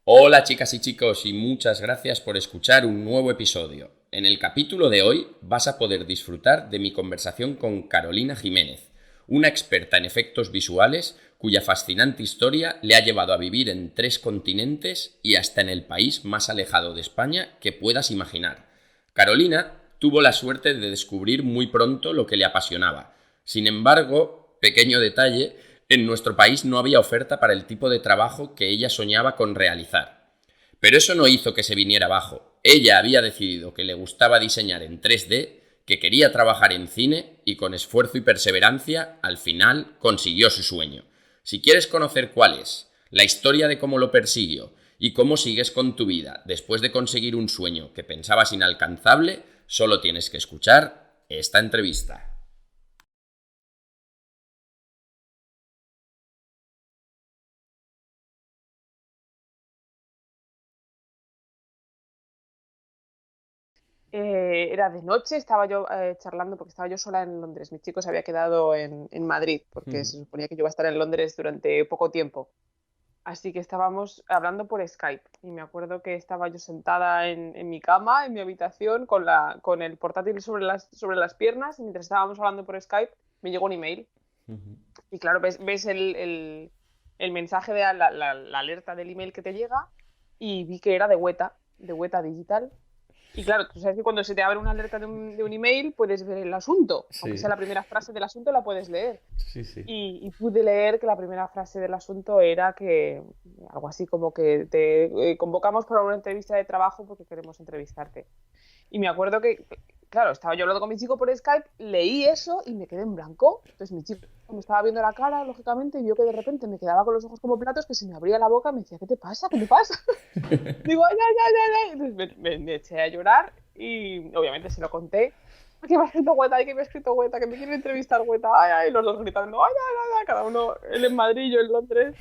Hola chicas y chicos y muchas gracias por escuchar un nuevo episodio. En el capítulo de hoy vas a poder disfrutar de mi conversación con Carolina Jiménez, una experta en efectos visuales cuya fascinante historia le ha llevado a vivir en 3 continentes y hasta en el país más alejado de España que puedas imaginar. Carolina tuvo la suerte de descubrir muy pronto lo que le apasionaba. Sin embargo, pequeño detalle, en nuestro país no había oferta para el tipo de trabajo que ella soñaba con realizar. Pero eso no hizo que se viniera abajo. Ella había decidido que le gustaba diseñar en 3D, que quería trabajar en cine y con esfuerzo y perseverancia al final consiguió su sueño. Si quieres conocer cuál es, la historia de cómo lo persiguió y cómo sigues con tu vida después de conseguir un sueño que pensabas inalcanzable, solo tienes que escuchar esta entrevista. Era de noche, estaba yo charlando porque estaba yo sola en Londres. Mi chico se había quedado en Madrid porque se suponía que yo iba a estar en Londres durante poco tiempo. Así que estábamos hablando por Skype y me acuerdo que estaba yo sentada en mi cama, en mi habitación, con el portátil sobre las piernas y mientras estábamos hablando por Skype me llegó un email. Y claro, ves el mensaje la alerta del email que te llega y vi que era de Weta Digital. Y claro, tú sabes que cuando se te abre una alerta de un email puedes ver el asunto, aunque sea Sí, la primera frase del asunto la puedes leer. sí, sí. Y pude leer que la primera frase del asunto era que algo así como que te convocamos para una entrevista de trabajo porque queremos entrevistarte. Y me acuerdo que, claro, estaba yo hablando con mi chico por Skype, leí eso y me quedé en blanco. Entonces mi chico me estaba viendo la cara, lógicamente, y vio que de repente me quedaba con los ojos como platos, que se me abría la boca y me decía, ¿qué te pasa? ¿Qué te pasa? Digo, ay, ay, ay, ay, ay. Entonces me eché a llorar y obviamente se lo conté. "Ay, que me ha escrito Hueta, ay, que me ha escrito Hueta, que me quiere entrevistar Hueta, ay, ay, los dos gritando, ay, ay, ay, ay, cada uno, él en Madrid, yo en Londres.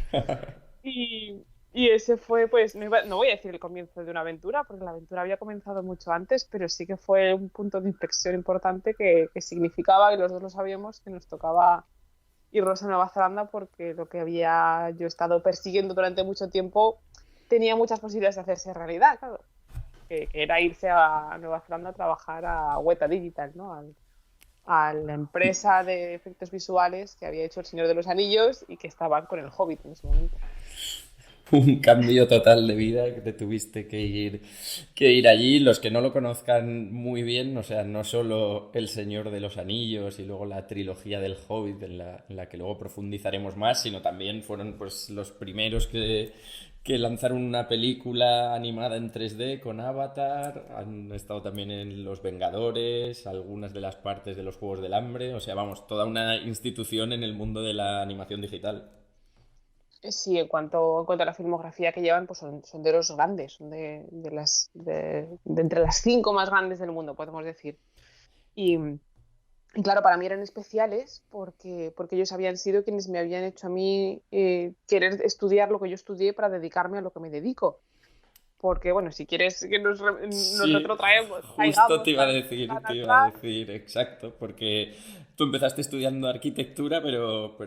Y ese fue, pues, no voy a decir el comienzo de una aventura, porque la aventura había comenzado mucho antes, pero sí que fue un punto de inflexión importante que significaba, y los dos lo sabíamos, que nos tocaba irnos a Nueva Zelanda porque lo que había yo estado persiguiendo durante mucho tiempo tenía muchas posibilidades de hacerse realidad, claro, que era irse a Nueva Zelanda a trabajar a Weta Digital, ¿no? A la empresa de efectos visuales que había hecho El Señor de los Anillos y que estaban con el Hobbit en ese momento. Un cambio total de vida que te tuviste que ir allí. Los que no lo conozcan muy bien, o sea, no solo El Señor de los Anillos y luego la trilogía del Hobbit en la que luego profundizaremos más, sino también fueron pues los primeros que lanzaron una película animada en 3D con Avatar, han estado también en Los Vengadores, algunas de las partes de los Juegos del Hambre, o sea, vamos, toda una institución en el mundo de la animación digital. Sí, en cuanto a la filmografía que llevan, pues son de los grandes, son de entre las cinco más grandes del mundo, podemos decir. Y, y claro, para mí eran especiales porque ellos habían sido quienes me habían hecho a mí querer estudiar lo que yo estudié para dedicarme a lo que me dedico. Porque, bueno, si quieres que nos Sí, retrotraemos, justo caigamos tan, tan te iba a atrás. decir, exacto, porque tú empezaste estudiando arquitectura, pero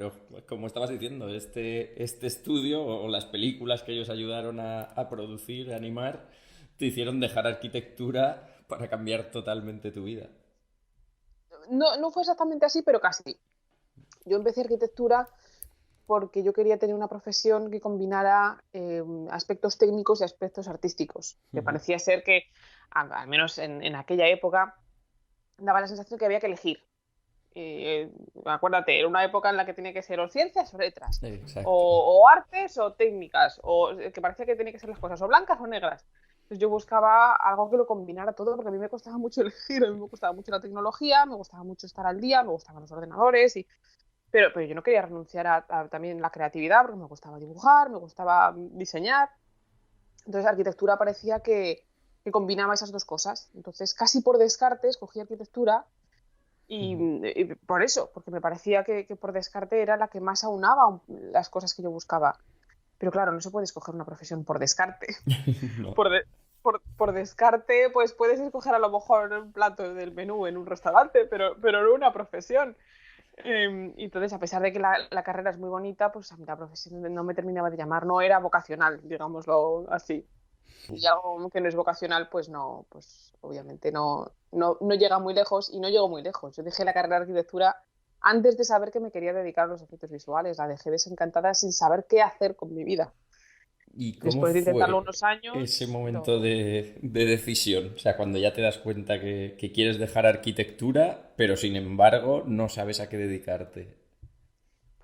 como estabas diciendo, este estudio o las películas que ellos ayudaron a producir, a animar, te hicieron dejar arquitectura para cambiar totalmente tu vida. No, no fue exactamente así, pero casi. Yo empecé arquitectura porque yo quería tener una profesión que combinara aspectos técnicos y aspectos artísticos. Que parecía ser que, al menos en aquella época, daba la sensación que había que elegir. Acuérdate, era una época en la que tenía que ser o ciencias o letras, Exacto. o artes o técnicas, o que parecía que tenía que ser las cosas o blancas o negras. Entonces yo buscaba algo que lo combinara todo porque a mí me costaba mucho elegir, a mí me gustaba mucho la tecnología, me gustaba mucho estar al día, me gustaban los ordenadores, pero yo no quería renunciar a también la creatividad porque me gustaba dibujar, me gustaba diseñar. Entonces arquitectura parecía que combinaba esas dos cosas. Entonces casi por descarte escogí arquitectura y por eso, porque me parecía que por descarte era la que más aunaba las cosas que yo buscaba. Pero claro, no se puede escoger una profesión por descarte. No. Por, por descarte, pues puedes escoger a lo mejor un plato del menú en un restaurante, pero no una profesión. Y entonces, a pesar de que la carrera es muy bonita, pues a mí la profesión no me terminaba de llamar, no era vocacional, digámoslo así. Y algo que no es vocacional, pues no, pues obviamente no llega muy lejos y no llegó muy lejos. Yo dejé la carrera de arquitectura antes de saber que me quería dedicar a los efectos visuales. La dejé desencantada sin saber qué hacer con mi vida. ¿Y cómo Después de intentarlo fue unos años, ese momento pero de decisión? O sea, cuando ya te das cuenta que quieres dejar arquitectura, pero sin embargo no sabes a qué dedicarte.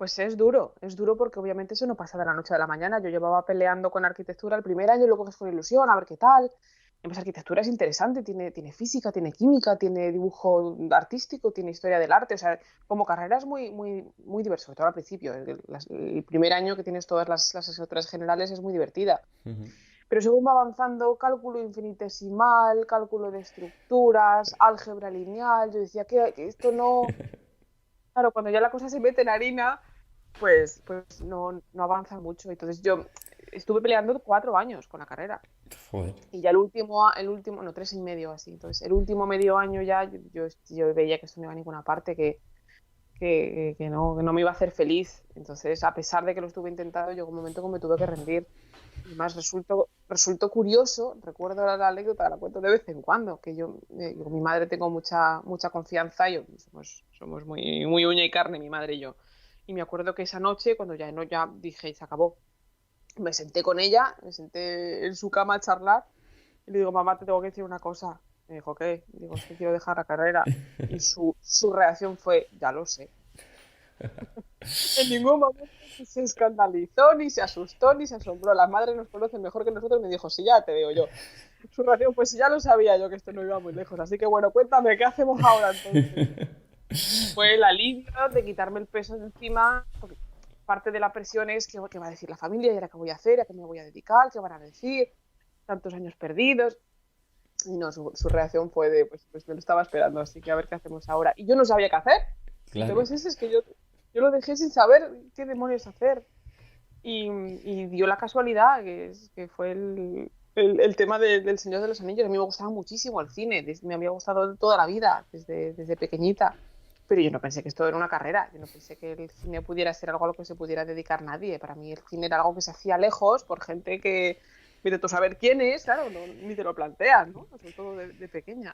pues es duro porque obviamente eso no pasa de la noche a la mañana. Yo llevaba peleando con arquitectura el primer año y luego que con ilusión, a ver qué tal. Además, arquitectura es interesante, tiene física, tiene química, tiene dibujo artístico, tiene historia del arte. O sea, como carrera es muy diverso, sobre todo al principio. El primer año que tienes todas las asignaturas generales es muy divertida. Ujú. Pero según va avanzando, cálculo infinitesimal, cálculo de estructuras, álgebra lineal, yo decía que esto no. Claro, cuando ya la cosa se mete en harina, pues no avanza mucho. Entonces yo estuve peleando 4 años con la carrera. Joder. Y ya no, 3 y medio así. Entonces, el último medio año ya yo veía que esto no iba a ninguna parte, que no me iba a hacer feliz. Entonces, a pesar de que lo estuve intentando, llegó un momento que me tuve que rendir. Y más resultó curioso, recuerdo la anécdota, la cuento de vez en cuando, que yo con mi madre tengo mucha confianza, somos muy uña y carne, mi madre y yo. Y me acuerdo que esa noche, cuando ya, no, ya dije, se acabó, me senté con ella, me senté en su cama a charlar, y le digo, mamá, te tengo que decir una cosa. Me dijo, ¿qué? Digo, es que quiero dejar la carrera. Y su reacción fue, ya lo sé. En ningún momento ni se escandalizó, ni se asustó, ni se asombró. Las madres nos conocen mejor que nosotros. Me dijo, sí, ya te veo yo. Su reacción, pues ya lo sabía yo que esto no iba muy lejos. Así que bueno, cuéntame, ¿qué hacemos ahora entonces? Fue el alivio de quitarme el peso de encima, porque parte de la presión es qué va a decir la familia, y ahora qué voy a hacer, a qué me voy a dedicar, qué van a decir, tantos años perdidos. Y no, su reacción fue de, pues me lo estaba esperando, así que a ver qué hacemos ahora. Y yo no sabía qué hacer. El tema Claro. es ese, es que yo lo dejé sin saber qué demonios hacer. Y dio la casualidad que fue el tema del Señor de los Anillos. A mí me gustaba muchísimo el cine, me había gustado toda la vida, desde pequeñita. Pero yo no pensé que esto era una carrera, yo no pensé que el cine pudiera ser algo a lo que se pudiera dedicar nadie. Para mí el cine era algo que se hacía lejos por gente que, vete tú a saber quién es, claro, ni te lo planteas, ¿no? Sobre todo de pequeña.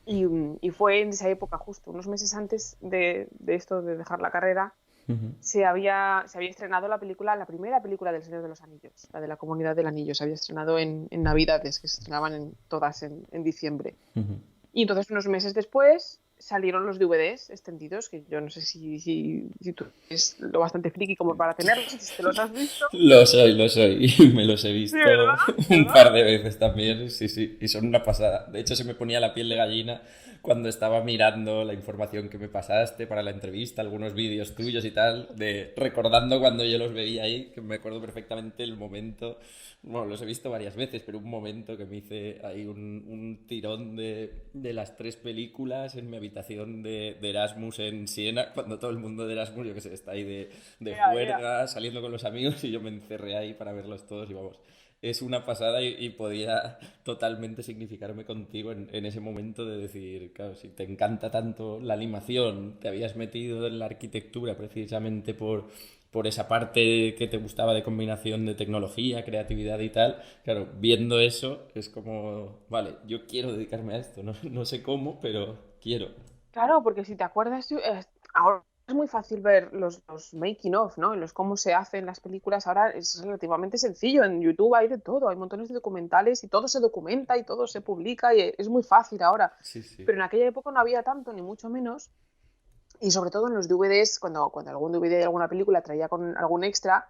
Y fue en esa época, justo unos meses antes de esto, de dejar la carrera, Ujú. se había estrenado la primera película del Señor de los Anillos, la de la Comunidad del Anillo. Se había estrenado en Navidades, que se estrenaban todas en diciembre. Ujú. Y entonces, unos meses después, salieron los DVDs extendidos, que yo no sé si tú eres lo bastante friki como para tenerlos, si te los has visto. Lo soy. Y me los he Sí, visto ¿verdad? un ¿Verdad? par de veces también, sí, sí. Y son una pasada. De hecho, se me ponía la piel de gallina cuando estaba mirando la información que me pasaste para la entrevista, algunos vídeos tuyos y tal, de recordando cuando yo los veía ahí, que me acuerdo perfectamente el momento. Bueno, los he visto varias veces, pero un momento que me hice ahí un tirón de las tres películas en mi habitación de Erasmus en Siena, cuando todo el mundo de Erasmus, yo que sé, está ahí de Ea, ea. juerga, saliendo con los amigos y yo me encerré ahí para verlos todos y vamos. Es una pasada y podía totalmente significarme contigo en ese momento de decir, claro, si te encanta tanto la animación, te habías metido en la arquitectura precisamente por esa parte que te gustaba de combinación de tecnología, creatividad y tal, claro, viendo eso es como, vale, yo quiero dedicarme a esto, no sé cómo, pero quiero. Claro, porque si te acuerdas, ahora es muy fácil ver los making of, ¿no? Los cómo se hacen las películas. Ahora es relativamente sencillo. En YouTube hay de todo, hay montones de documentales y todo se documenta y todo se publica y es muy fácil ahora. Sí, sí. Pero en aquella época no había tanto, ni mucho menos. Y sobre todo en los DVDs, cuando algún DVD de alguna película traía con algún extra,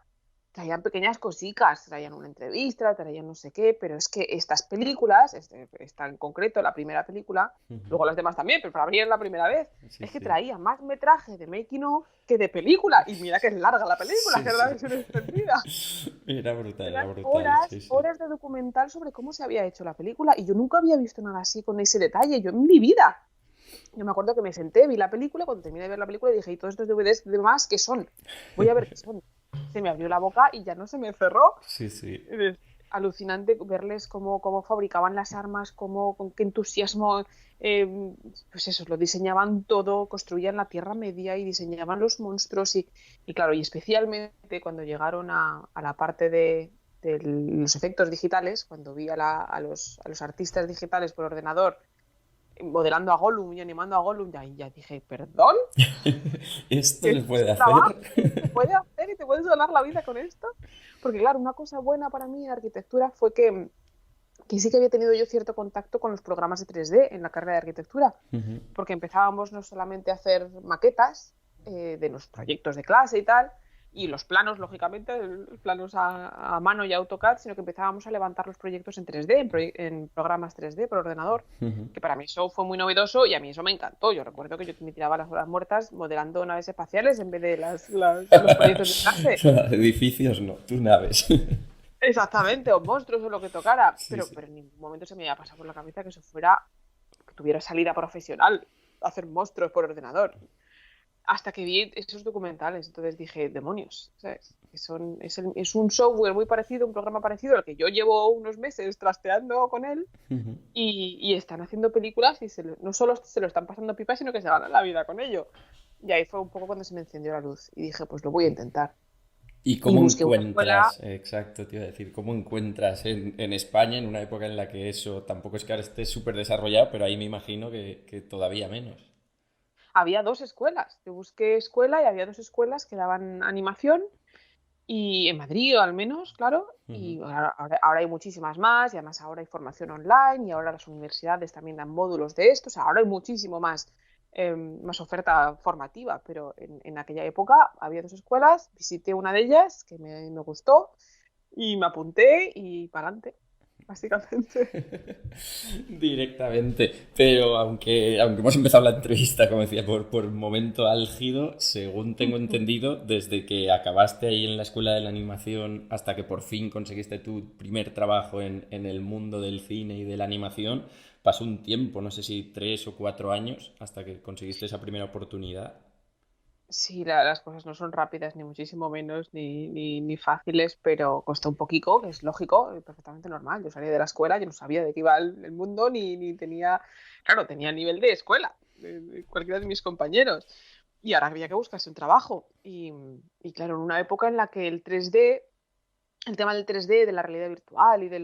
traían pequeñas cositas, traían una entrevista, traían no sé qué, pero es que estas películas, esta en concreto, la primera película, Ujú. luego las demás también, pero para mí es la primera vez, Sí, es que sí. traía más metraje de making of que de película. Y mira que es larga la película, Sí, que es la sí. versión extendida. Era Eran brutal, sí, horas, sí. horas de documental sobre cómo se había hecho la película y yo nunca había visto nada así con ese detalle, yo en mi vida. Yo me acuerdo que me senté, vi la película, cuando terminé de ver la película dije, ¿y todos estos DVDs de qué son? Voy a ver qué son. Se me abrió la boca y ya no se me cerró. Sí, sí. alucinante verles cómo fabricaban las armas, con qué entusiasmo, pues eso, lo diseñaban todo, construían la Tierra Media y diseñaban los monstruos y claro, y especialmente cuando llegaron a la parte de los efectos digitales, cuando vi a los artistas digitales por ordenador modelando a Gollum y animando a Gollum, ya dije, perdón, ¿Esto que se esto es puede un trabajo, hacer? se puede hacer y te puedes ganar la vida con esto. Porque claro, una cosa buena para mí en arquitectura fue que sí que había tenido yo cierto contacto con los programas de 3D en la carrera de arquitectura, Ujú. porque empezábamos no solamente a hacer maquetas de los proyectos de clase y tal, y los planos, lógicamente, los planos a mano y AutoCAD, sino que empezábamos a levantar los proyectos en 3D, en programas 3D por ordenador, Ujú. que para mí eso fue muy novedoso y a mí eso me encantó. Yo recuerdo que yo me tiraba las horas muertas modelando naves espaciales en vez de los proyectos de clase. Edificios no, tus naves. Exactamente, o monstruos o lo que tocara, Sí, pero, sí. pero en ningún momento se me iba a pasar por la cabeza que eso fuera, que tuviera salida profesional, hacer monstruos por ordenador, hasta que vi esos documentales, entonces dije, demonios, ¿sabes? Es un software muy parecido, un programa parecido al que yo llevo unos meses trasteando con él Ujú. y están haciendo películas y no solo se lo están pasando pipa, sino que se ganan la vida con ello. Y ahí fue un poco cuando se me encendió la luz y dije, pues lo voy a intentar. ¿Y Y cómo busqué una escuela. encuentras, exacto, te iba a decir, cómo encuentras en España, en una época en la que eso tampoco es que ahora esté súper desarrollado, pero ahí me imagino que todavía menos? Había dos escuelas. Yo busqué escuela y había dos escuelas que daban animación y en Madrid al menos, claro. Ujú. Y ahora hay muchísimas más y además ahora hay formación online y ahora las universidades también dan módulos de esto. O sea, ahora hay muchísimo más oferta formativa, pero en aquella época había dos escuelas, visité una de ellas que me gustó y me apunté y para adelante, básicamente. Directamente. Pero aunque hemos empezado la entrevista, como decía, por momento álgido, según tengo entendido, desde que acabaste ahí en la escuela de la animación hasta que por fin conseguiste tu primer trabajo en el mundo del cine y de la animación, pasó un tiempo, no sé si 3 o 4 años, hasta que conseguiste esa primera oportunidad. Sí, las cosas no son rápidas, ni muchísimo menos, ni fáciles, pero costó un poquito, que es lógico, y perfectamente normal. Yo salí de la escuela, yo no sabía de qué iba el mundo, ni tenía, claro, tenía nivel de escuela, de cualquiera de mis compañeros. Y ahora había que buscarse un trabajo. Y claro, en una época en la que el tema del 3D, de la realidad virtual y de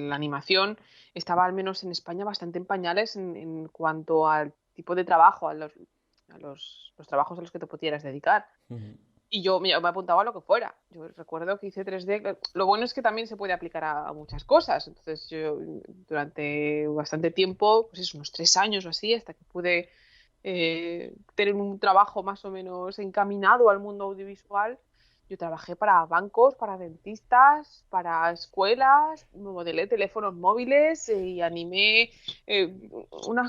la animación, estaba al menos en España bastante en pañales en cuanto al tipo de trabajo, los trabajos a los que te pudieras dedicar. Ujú. Y yo me apuntaba a lo que fuera. Yo recuerdo que hice 3D. Lo bueno es que también se puede aplicar a muchas cosas. Entonces yo durante bastante tiempo, pues es unos 3 años o así, hasta que pude tener un trabajo más o menos encaminado al mundo audiovisual. Yo trabajé para bancos, para dentistas, para escuelas, modelé teléfonos móviles y animé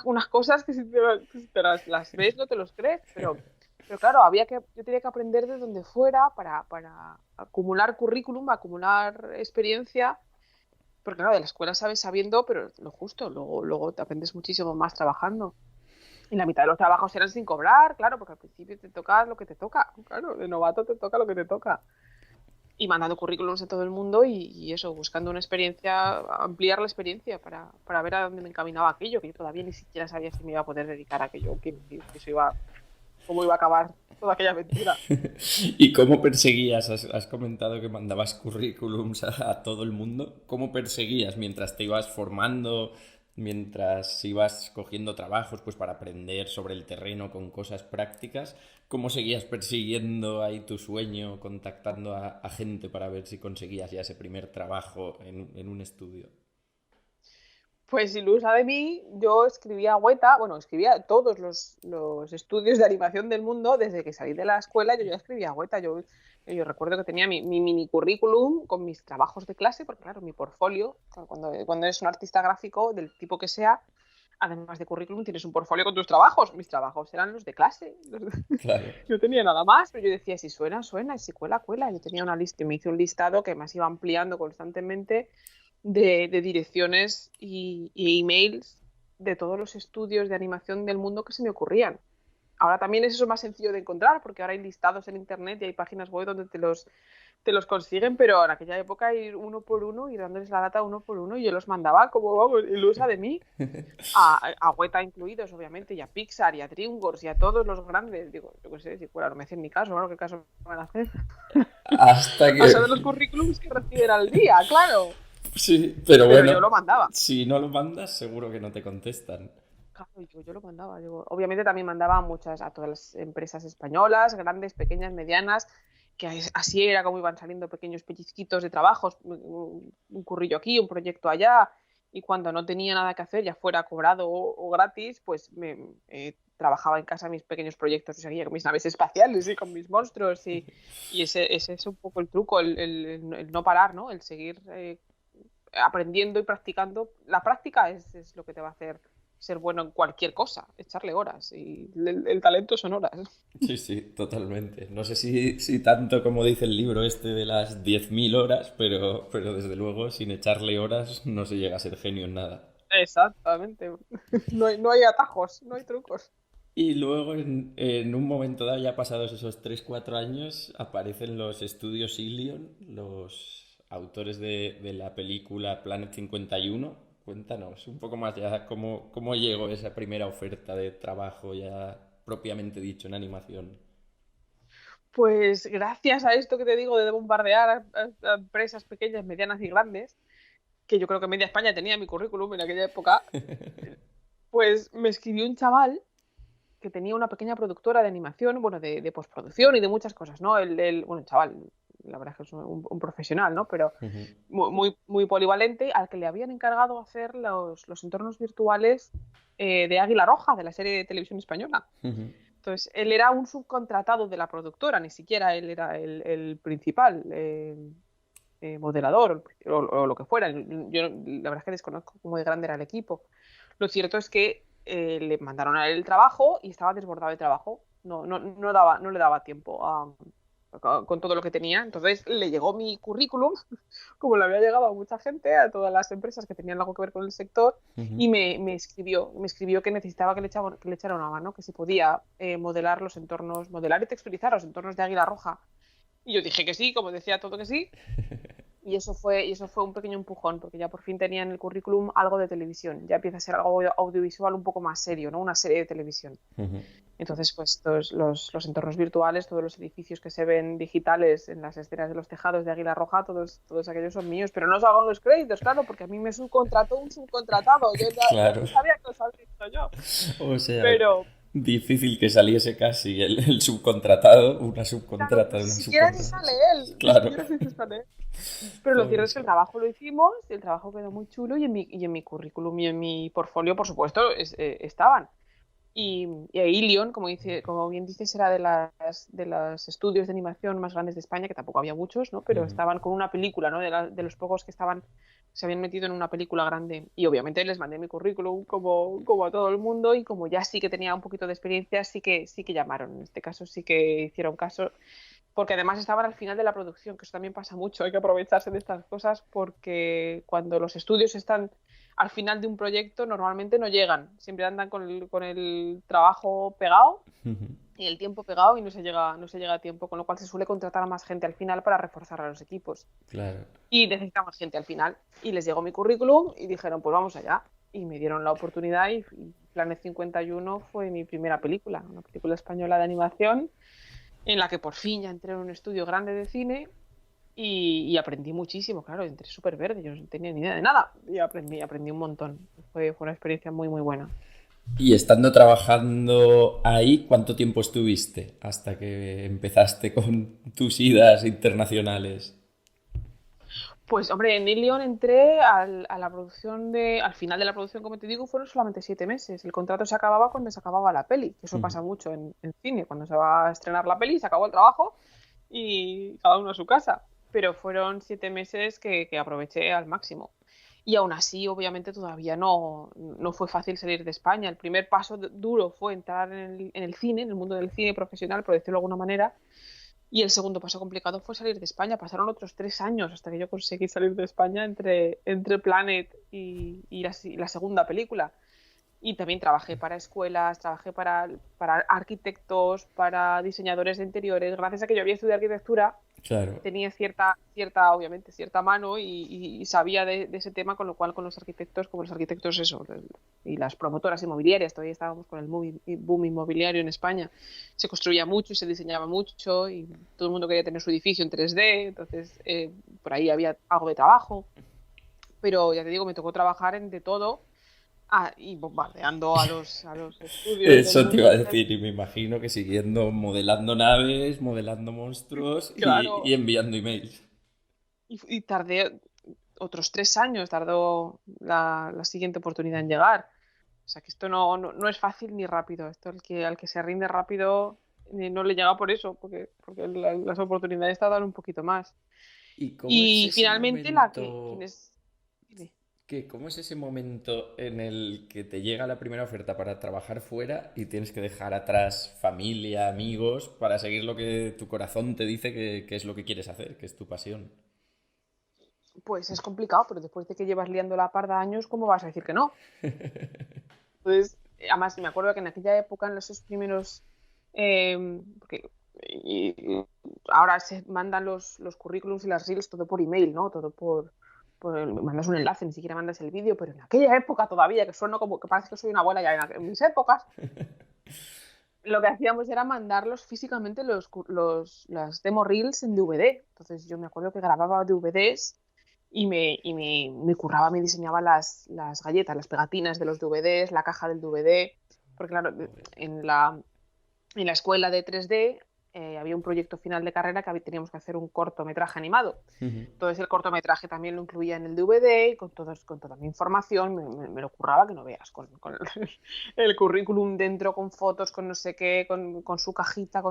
unas cosas que si te las ves no te los crees, pero claro, yo tenía que aprender de donde fuera para acumular currículum, acumular experiencia, porque claro, de la escuela sabes sabiendo, pero lo justo, luego te aprendes muchísimo más trabajando. Y la mitad de los trabajos eran sin cobrar, claro, porque al principio te toca lo que te toca, claro, de novato te toca lo que te toca. Y mandando currículums a todo el mundo y eso, buscando una experiencia, ampliar la experiencia para ver a dónde me encaminaba aquello, que yo todavía ni siquiera sabía si me iba a poder dedicar a aquello, que eso iba, cómo iba a acabar toda aquella aventura. ¿Y cómo perseguías? Has comentado que mandabas currículums a todo el mundo. ¿Cómo perseguías mientras te ibas formando, mientras ibas cogiendo trabajos pues para aprender sobre el terreno con cosas prácticas? ¿Cómo seguías persiguiendo ahí tu sueño, contactando a gente para ver si conseguías ya ese primer trabajo en un estudio? Pues ilusa de mí, yo escribía Weta, bueno, escribía todos los estudios de animación del mundo, desde que salí de la escuela yo ya escribía Weta, yo recuerdo que tenía mi mini currículum con mis trabajos de clase, porque claro, mi portfolio, cuando eres un artista gráfico del tipo que sea, además de currículum tienes un portfolio con tus trabajos, mis trabajos eran los de clase, Claro. no tenía nada más, pero yo decía, si suena, suena, y si cuela, cuela, yo tenía una lista, me hice un listado que más iba ampliando constantemente de direcciones y emails de todos los estudios de animación del mundo que se me ocurrían. Ahora también es eso más sencillo de encontrar porque ahora hay listados en internet y hay páginas web donde te los consiguen, pero en aquella época ir uno por uno, ir dándoles la lata uno por uno, y yo los mandaba como, vamos, ilusa de mí, a Weta incluidos, obviamente, y a Pixar, y a DreamWorks, y a todos los grandes. Digo, yo qué sé, si fuera, no me hacen ni caso, ¿no? ¿Qué caso me van a hacer? Hasta A que... saber los currículums que reciben al día, claro. Sí, pero Pero bueno, yo lo mandaba. si no lo mandas, seguro que no te contestan. Claro, yo lo mandaba. Obviamente también mandaba a todas las empresas españolas, grandes, pequeñas, medianas, que así era como iban saliendo pequeños pellizquitos de trabajos, un currillo aquí, un proyecto allá, y cuando no tenía nada que hacer, ya fuera cobrado o gratis, pues trabajaba en casa mis pequeños proyectos, seguía con mis naves espaciales y con mis monstruos, y ese es un poco el truco, el no parar, ¿no? El seguir aprendiendo y practicando. La práctica es lo que te va a hacer ser bueno en cualquier cosa, echarle horas, y el talento son horas. Sí, sí, totalmente. No sé si tanto como dice el libro este de las 10.000 horas, pero desde luego sin echarle horas no se llega a ser genio en nada. Exactamente. No hay atajos, no hay trucos. Y luego en un momento dado, ya pasados esos 3 4 años, aparecen los estudios Ilion, los autores de la película Planet 51. Cuéntanos un poco más ya cómo llegó esa primera oferta de trabajo ya propiamente dicho en animación. Pues gracias a esto que te digo de bombardear a empresas pequeñas, medianas y grandes, que yo creo que media España tenía mi currículum en aquella época, pues me escribió un chaval que tenía una pequeña productora de animación, bueno, de postproducción y de muchas cosas, ¿no? Bueno, chaval, la verdad es que es un profesional, ¿no? Pero Ujú, muy, muy polivalente, al que le habían encargado hacer los entornos virtuales de Águila Roja, de la serie de televisión española. ujú, Entonces, él era un subcontratado de la productora, ni siquiera él era el principal modelador o lo que fuera. Yo la verdad es que desconozco cómo de grande era el equipo. Lo cierto es que le mandaron a él el trabajo y estaba desbordado de trabajo. No le daba tiempo con todo lo que tenía. Entonces le llegó mi currículum, como le había llegado a mucha gente, a todas las empresas que tenían algo que ver con el sector, ujú. y me escribió que necesitaba que le echara una mano, que si podía modelar y texturizar los entornos de Águila Roja. Y yo dije que sí, como decía todo que sí, y eso fue un pequeño empujón, porque ya por fin tenía en el currículum algo de televisión. Ya empieza a ser algo audiovisual un poco más serio, ¿no? Una serie de televisión. Ujú. Entonces, pues todos los entornos virtuales, todos los edificios que se ven digitales en las escenas de los tejados de Águila Roja, todos aquellos son míos, pero no salgo en los créditos, claro, porque a mí me subcontrató un subcontratado. Yo Claro. no sabía que los había visto yo. O sea, Pero, difícil que saliese casi el subcontratado, una claro, subcontrata ni de una siquiera si subcontrata. sale él, ni Claro. siquiera si sale él. Pero lo cierto Pobre es que el chaval. trabajo lo hicimos, y el trabajo quedó muy chulo, y en mi currículum y en mi portfolio, por supuesto, estaban. Y Ilion, como bien dices, era de los estudios de animación más grandes de España, que tampoco había muchos, ¿no? Pero Ujú. estaban con una película, ¿no? De los pocos que se habían metido en una película grande. Y obviamente les mandé mi currículum como a todo el mundo, y como ya sí que tenía un poquito de experiencia, sí que llamaron. En este caso sí que hicieron caso, porque además estaban al final de la producción, que eso también pasa mucho, hay que aprovecharse de estas cosas, porque cuando los estudios están al final de un proyecto normalmente no llegan, siempre andan con el trabajo pegado Ujú. y el tiempo pegado, y no se llega a tiempo, con lo cual se suele contratar a más gente al final para reforzar a los equipos. Claro. Y necesitamos gente al final, y les llegó mi currículum y dijeron, pues vamos allá, y me dieron la oportunidad, y Planet 51 fue mi primera película, una película española de animación en la que por fin ya entré en un estudio grande de cine, y aprendí muchísimo. Claro, entré súper verde, yo no tenía ni idea de nada, y aprendí un montón. Fue una experiencia muy, muy buena. Y estando trabajando ahí, ¿cuánto tiempo estuviste hasta que empezaste con tus idas internacionales? Pues hombre, en Ilion entré al final de la producción, como te digo, fueron solamente 7 meses. El contrato se acababa cuando se acababa la peli, que eso Ujú. pasa mucho en cine, cuando se va a estrenar la peli, se acabó el trabajo y cada uno a su casa. Pero fueron 7 meses que aproveché al máximo. Y aún así, obviamente, todavía no fue fácil salir de España. El primer paso duro fue entrar en el cine, en el mundo del cine profesional, por decirlo de alguna manera. Y el segundo paso complicado fue salir de España. Pasaron otros 3 años hasta que yo conseguí salir de España entre Planet y la segunda película. Y también trabajé para escuelas, trabajé para arquitectos, para diseñadores de interiores. Gracias a que yo había estudiado arquitectura, Claro. tenía obviamente, cierta mano y sabía de ese tema, con lo cual con los arquitectos, como los arquitectos eso, y las promotoras inmobiliarias, todavía estábamos con el boom inmobiliario en España, se construía mucho y se diseñaba mucho y todo el mundo quería tener su edificio en 3D, entonces por ahí había algo de trabajo, pero ya te digo, me tocó trabajar en de todo. Y bombardeando a los estudios del Eso te iba a mundo. decir, y me imagino que siguiendo modelando naves, modelando monstruos y Claro, enviando emails. y tardé otros 3 años, tardó la siguiente oportunidad en llegar. O sea que esto no es fácil ni rápido. Esto al que se rinde rápido no le llega por eso, porque las oportunidades tardan un poquito más. ¿Y cómo es Y ese finalmente momento? quienes. Dime. ¿Cómo es ese momento en el que te llega la primera oferta para trabajar fuera y tienes que dejar atrás familia, amigos, para seguir lo que tu corazón te dice que es lo que quieres hacer, que es tu pasión? Pues es complicado, pero después de que llevas liando la parda años, ¿cómo vas a decir que no? Entonces, además, me acuerdo que en aquella época, en esos primeros. Porque ahora se mandan los currículums y las reels todo por email, ¿no? Todo mandas un enlace, ni siquiera mandas el vídeo, pero en aquella época todavía, que sueno como que parece que soy una abuela ya en mis épocas, lo que hacíamos era mandarlos físicamente las demo reels en DVD. Entonces yo me acuerdo que grababa DVDs y me curraba, me diseñaba las galletas, las pegatinas de los DVDs, la caja del DVD, porque claro, Joder. en la escuela de 3D había un proyecto final de carrera que teníamos que hacer un cortometraje animado. Entonces el cortometraje también lo incluía en el DVD, con toda mi información, me lo curraba que no veas, con el currículum dentro, con fotos, con no sé qué, con su cajita,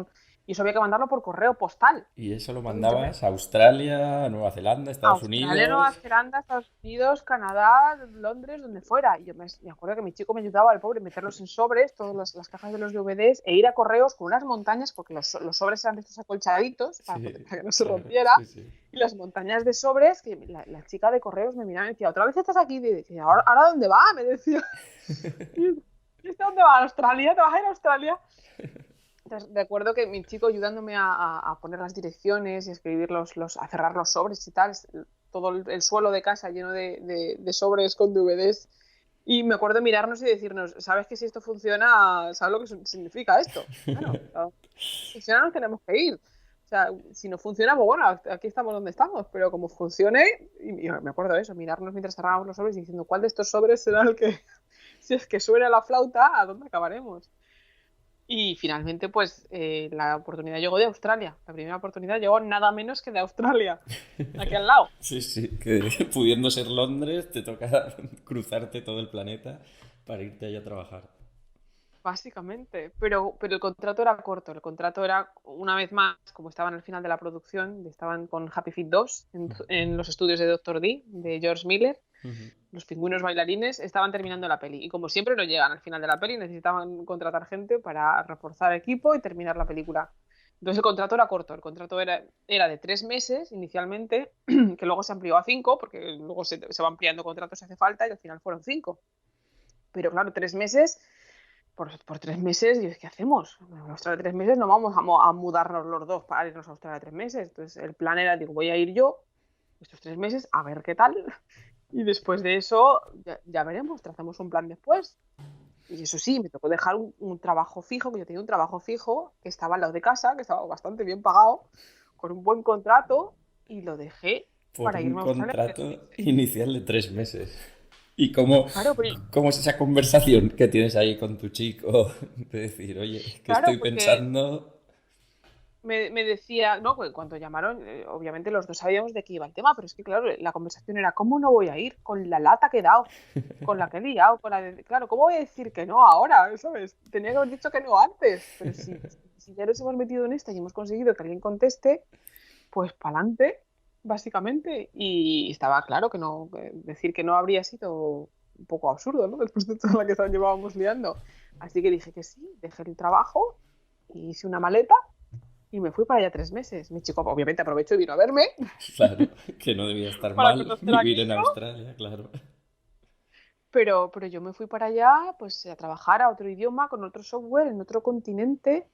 y eso había que mandarlo por correo postal. ¿Y eso lo Entonces yo me, mandabas a Australia, a Nueva Zelanda, Estados Australia, Nueva Unidos? Zelanda, Estados Unidos, Canadá, Londres, donde fuera. Y yo me acuerdo que mi chico me ayudaba, el pobre, a meterlos en sobres, todas las cajas de los DVDs, e ir a correos con unas montañas, porque los sobres eran de estos acolchaditos Sí, para que no se claro, rompiera, sí, sí. y las montañas de sobres, que la chica de correos me miraba y me decía, ¿otra vez estás aquí? Y decía, ¿ahora dónde va? Me decía. ¿Y este dónde va? ¿A Australia? ¿Te vas a ir a Australia? Entonces, recuerdo que mi chico ayudándome a poner las direcciones y a escribir a cerrar los sobres y tal, todo el suelo de casa lleno de sobres con DVDs. Y me acuerdo mirarnos y decirnos, ¿sabes que si esto funciona, sabes lo que significa esto? Bueno, claro, si funciona nos tenemos que ir. O sea, si no funciona, pues bueno, aquí estamos donde estamos, pero como funcione, y me acuerdo de eso, mirarnos mientras cerrábamos los sobres y diciendo, ¿cuál de estos sobres será el que, si es que suena la flauta, ¿a dónde acabaremos? Y finalmente, pues la oportunidad llegó de Australia. La primera oportunidad llegó nada menos que de Australia, aquí al lado, Sí, sí, que pudiendo ser Londres, te toca cruzarte todo el planeta para irte allá a trabajar. básicamente. Pero el contrato era corto. El contrato era, una vez más, como estaban al final de la producción, estaban con Happy Feet 2 en los estudios de Doctor D, de George Miller. Los pingüinos bailarines estaban terminando la peli. Y como siempre, no llegan al final de la peli, necesitaban contratar gente para reforzar equipo y terminar la película. Entonces el contrato era corto, el contrato era de 3 meses inicialmente, que luego se amplió a 5, porque luego se va ampliando contratos si hace falta, y al final fueron 5. Pero claro, 3 meses, por 3 meses, y ¿qué hacemos? En Australia 3 meses no vamos a mudarnos los dos para irnos a Australia 3 meses. Entonces el plan era, digo, voy a ir yo estos 3 meses a ver qué tal. Y después de eso, ya veremos, trazamos un plan después. Y eso sí, me tocó dejar un trabajo fijo, que yo tenía un trabajo fijo, que estaba al lado de casa, que estaba bastante bien pagado, con un buen contrato, y lo dejé Por para un irme a Australia contrato inicial de 3 meses. ¿Y Claro, cómo es esa conversación que tienes ahí con tu chico? De decir, oye, que claro, estoy porque pensando. me decía, no, pues cuando llamaron, obviamente los dos sabíamos de qué iba el tema, pero es que claro, la conversación era, ¿cómo no voy a ir? Con la lata que he dado, con la que he liado, claro, ¿cómo voy a decir que no ahora? ¿Sabes? Tenía que haber dicho que no antes, pero si ya nos hemos metido en esta y hemos conseguido que alguien conteste, pues para adelante, básicamente. Y estaba claro que no, decir que no habría sido un poco absurdo, ¿no? Después de toda la que llevábamos liando. Así que dije que sí, dejé el trabajo, hice una maleta y me fui para allá 3 meses. Mi chico obviamente aprovechó y vino a verme Claro, que no debía estar para mal conocer vivir en aquello, Australia, claro. pero yo me fui para allá pues a trabajar a otro idioma, con otro software, en otro continente,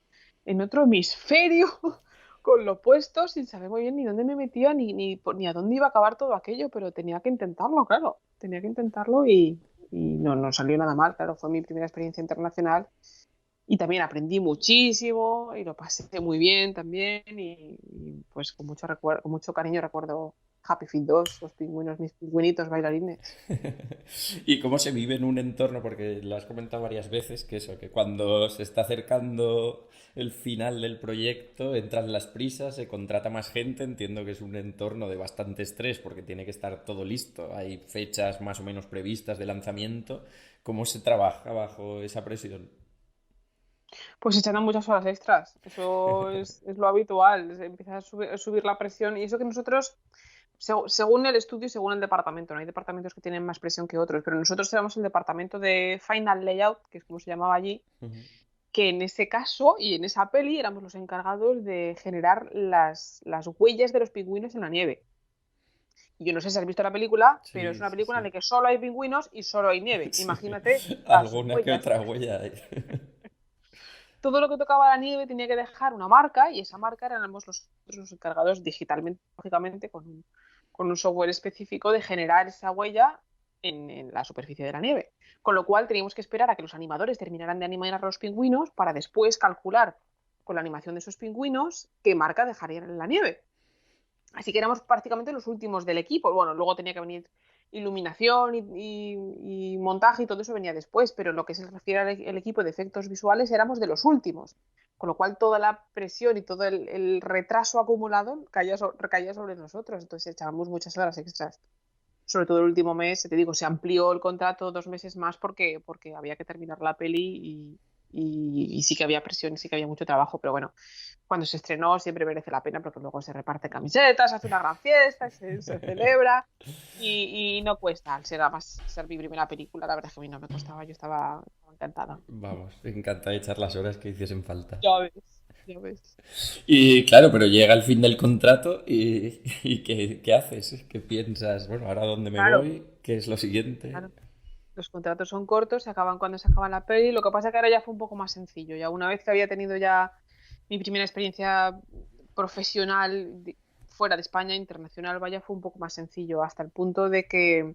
en otro hemisferio. con lo puesto, sin saber muy bien ni dónde me metía ni a dónde iba a acabar todo aquello, pero tenía que intentarlo, claro. Tenía que intentarlo y no salió nada mal, claro. Fue mi primera experiencia internacional y también aprendí muchísimo y lo pasé muy bien también y, pues con mucho recuerdo, con mucho cariño recuerdo Happy Feet 2, los pingüinos, mis pingüinitos bailarines. ¿Y cómo se vive en un entorno? Porque lo has comentado varias veces, que eso, que cuando se está acercando el final del proyecto, entran las prisas, se contrata más gente, entiendo que es un entorno de bastante estrés porque tiene que estar todo listo, hay fechas más o menos previstas de lanzamiento. ¿Cómo se trabaja bajo esa presión? Pues echando muchas horas extras, eso es lo habitual, se empieza a subir la presión y eso que nosotros, según el estudio y según el departamento, no hay departamentos que tienen más presión que otros, pero nosotros éramos el departamento de Final Layout, que es como se llamaba allí, Ujú. que en ese caso y en esa peli éramos los encargados de generar las huellas de los pingüinos en la nieve. Y yo no sé si has visto la película, pero es Sí, una sí, película en sí. la que solo hay pingüinos y solo hay nieve. Sí, Imagínate las alguna que huellas. otra huella hay. Todo lo que tocaba la nieve tenía que dejar una marca y esa marca éramos los encargados digitalmente, lógicamente, con un software específico de generar esa huella en la superficie de la nieve. Con lo cual teníamos que esperar a que los animadores terminaran de animar a los pingüinos para después calcular con la animación de esos pingüinos qué marca dejarían en la nieve. Así que éramos prácticamente los últimos del equipo. Bueno, luego tenía que venir iluminación y montaje y todo eso venía después, pero en lo que se refiere al el equipo de efectos visuales éramos de los últimos. Con lo cual toda la presión y todo el retraso acumulado recaía sobre nosotros. Entonces echábamos muchas horas extras. Sobre todo el último mes, te digo, se amplió el contrato 2 meses más porque había que terminar la peli y sí que había presión y sí que había mucho trabajo, pero bueno, cuando se estrenó siempre merece la pena porque luego se reparte camisetas, se hace una gran fiesta, se celebra y no cuesta. Al ser, además, ser mi primera película, la verdad es que a mí no me costaba, yo estaba encantada. Vamos, encanta de echar las horas que hiciesen falta. Ya ves, ya ves. Y claro, pero llega el fin del contrato y ¿qué haces? ¿Qué piensas? Bueno, ¿ahora dónde me Claro, voy? ¿Qué es lo siguiente? claro. Los contratos son cortos, se acaban cuando se acaba la peli. Lo que pasa es que ahora ya fue un poco más sencillo. Ya una vez que había tenido ya mi primera experiencia profesional fuera de España, internacional, vaya, fue un poco más sencillo, hasta el punto de que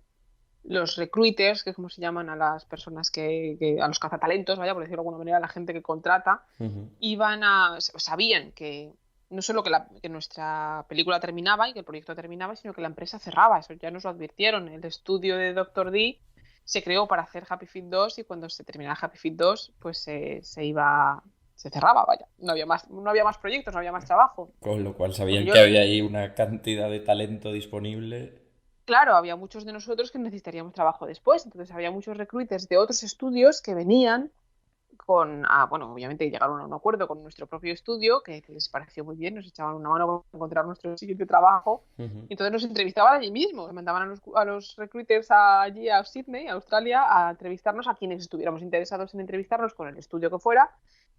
los recruiters, que es como se llaman a las personas a los cazatalentos, vaya, por decirlo de alguna manera, la gente que contrata, Ujú. sabían que no solo que nuestra película terminaba y que el proyecto terminaba, sino que la empresa cerraba. Eso ya nos lo advirtieron. El estudio de Doctor D se creó para hacer Happy Feet 2 y cuando se terminara Happy Feet 2, pues se cerraba, vaya. No había más proyectos, no había más trabajo. Con lo cual Porque sabían yo, que había ahí una cantidad de talento disponible. claro, había muchos de nosotros que necesitaríamos trabajo después. Entonces había muchos recruiters de otros estudios que venían bueno, obviamente llegaron a un acuerdo con nuestro propio estudio, que les pareció muy bien, nos echaban una mano para encontrar nuestro siguiente trabajo, Ujú. y entonces nos entrevistaban allí mismo, mandaban a los recruiters allí a Sydney, a Australia, a entrevistarnos a quienes estuviéramos interesados en entrevistarnos con el estudio que fuera,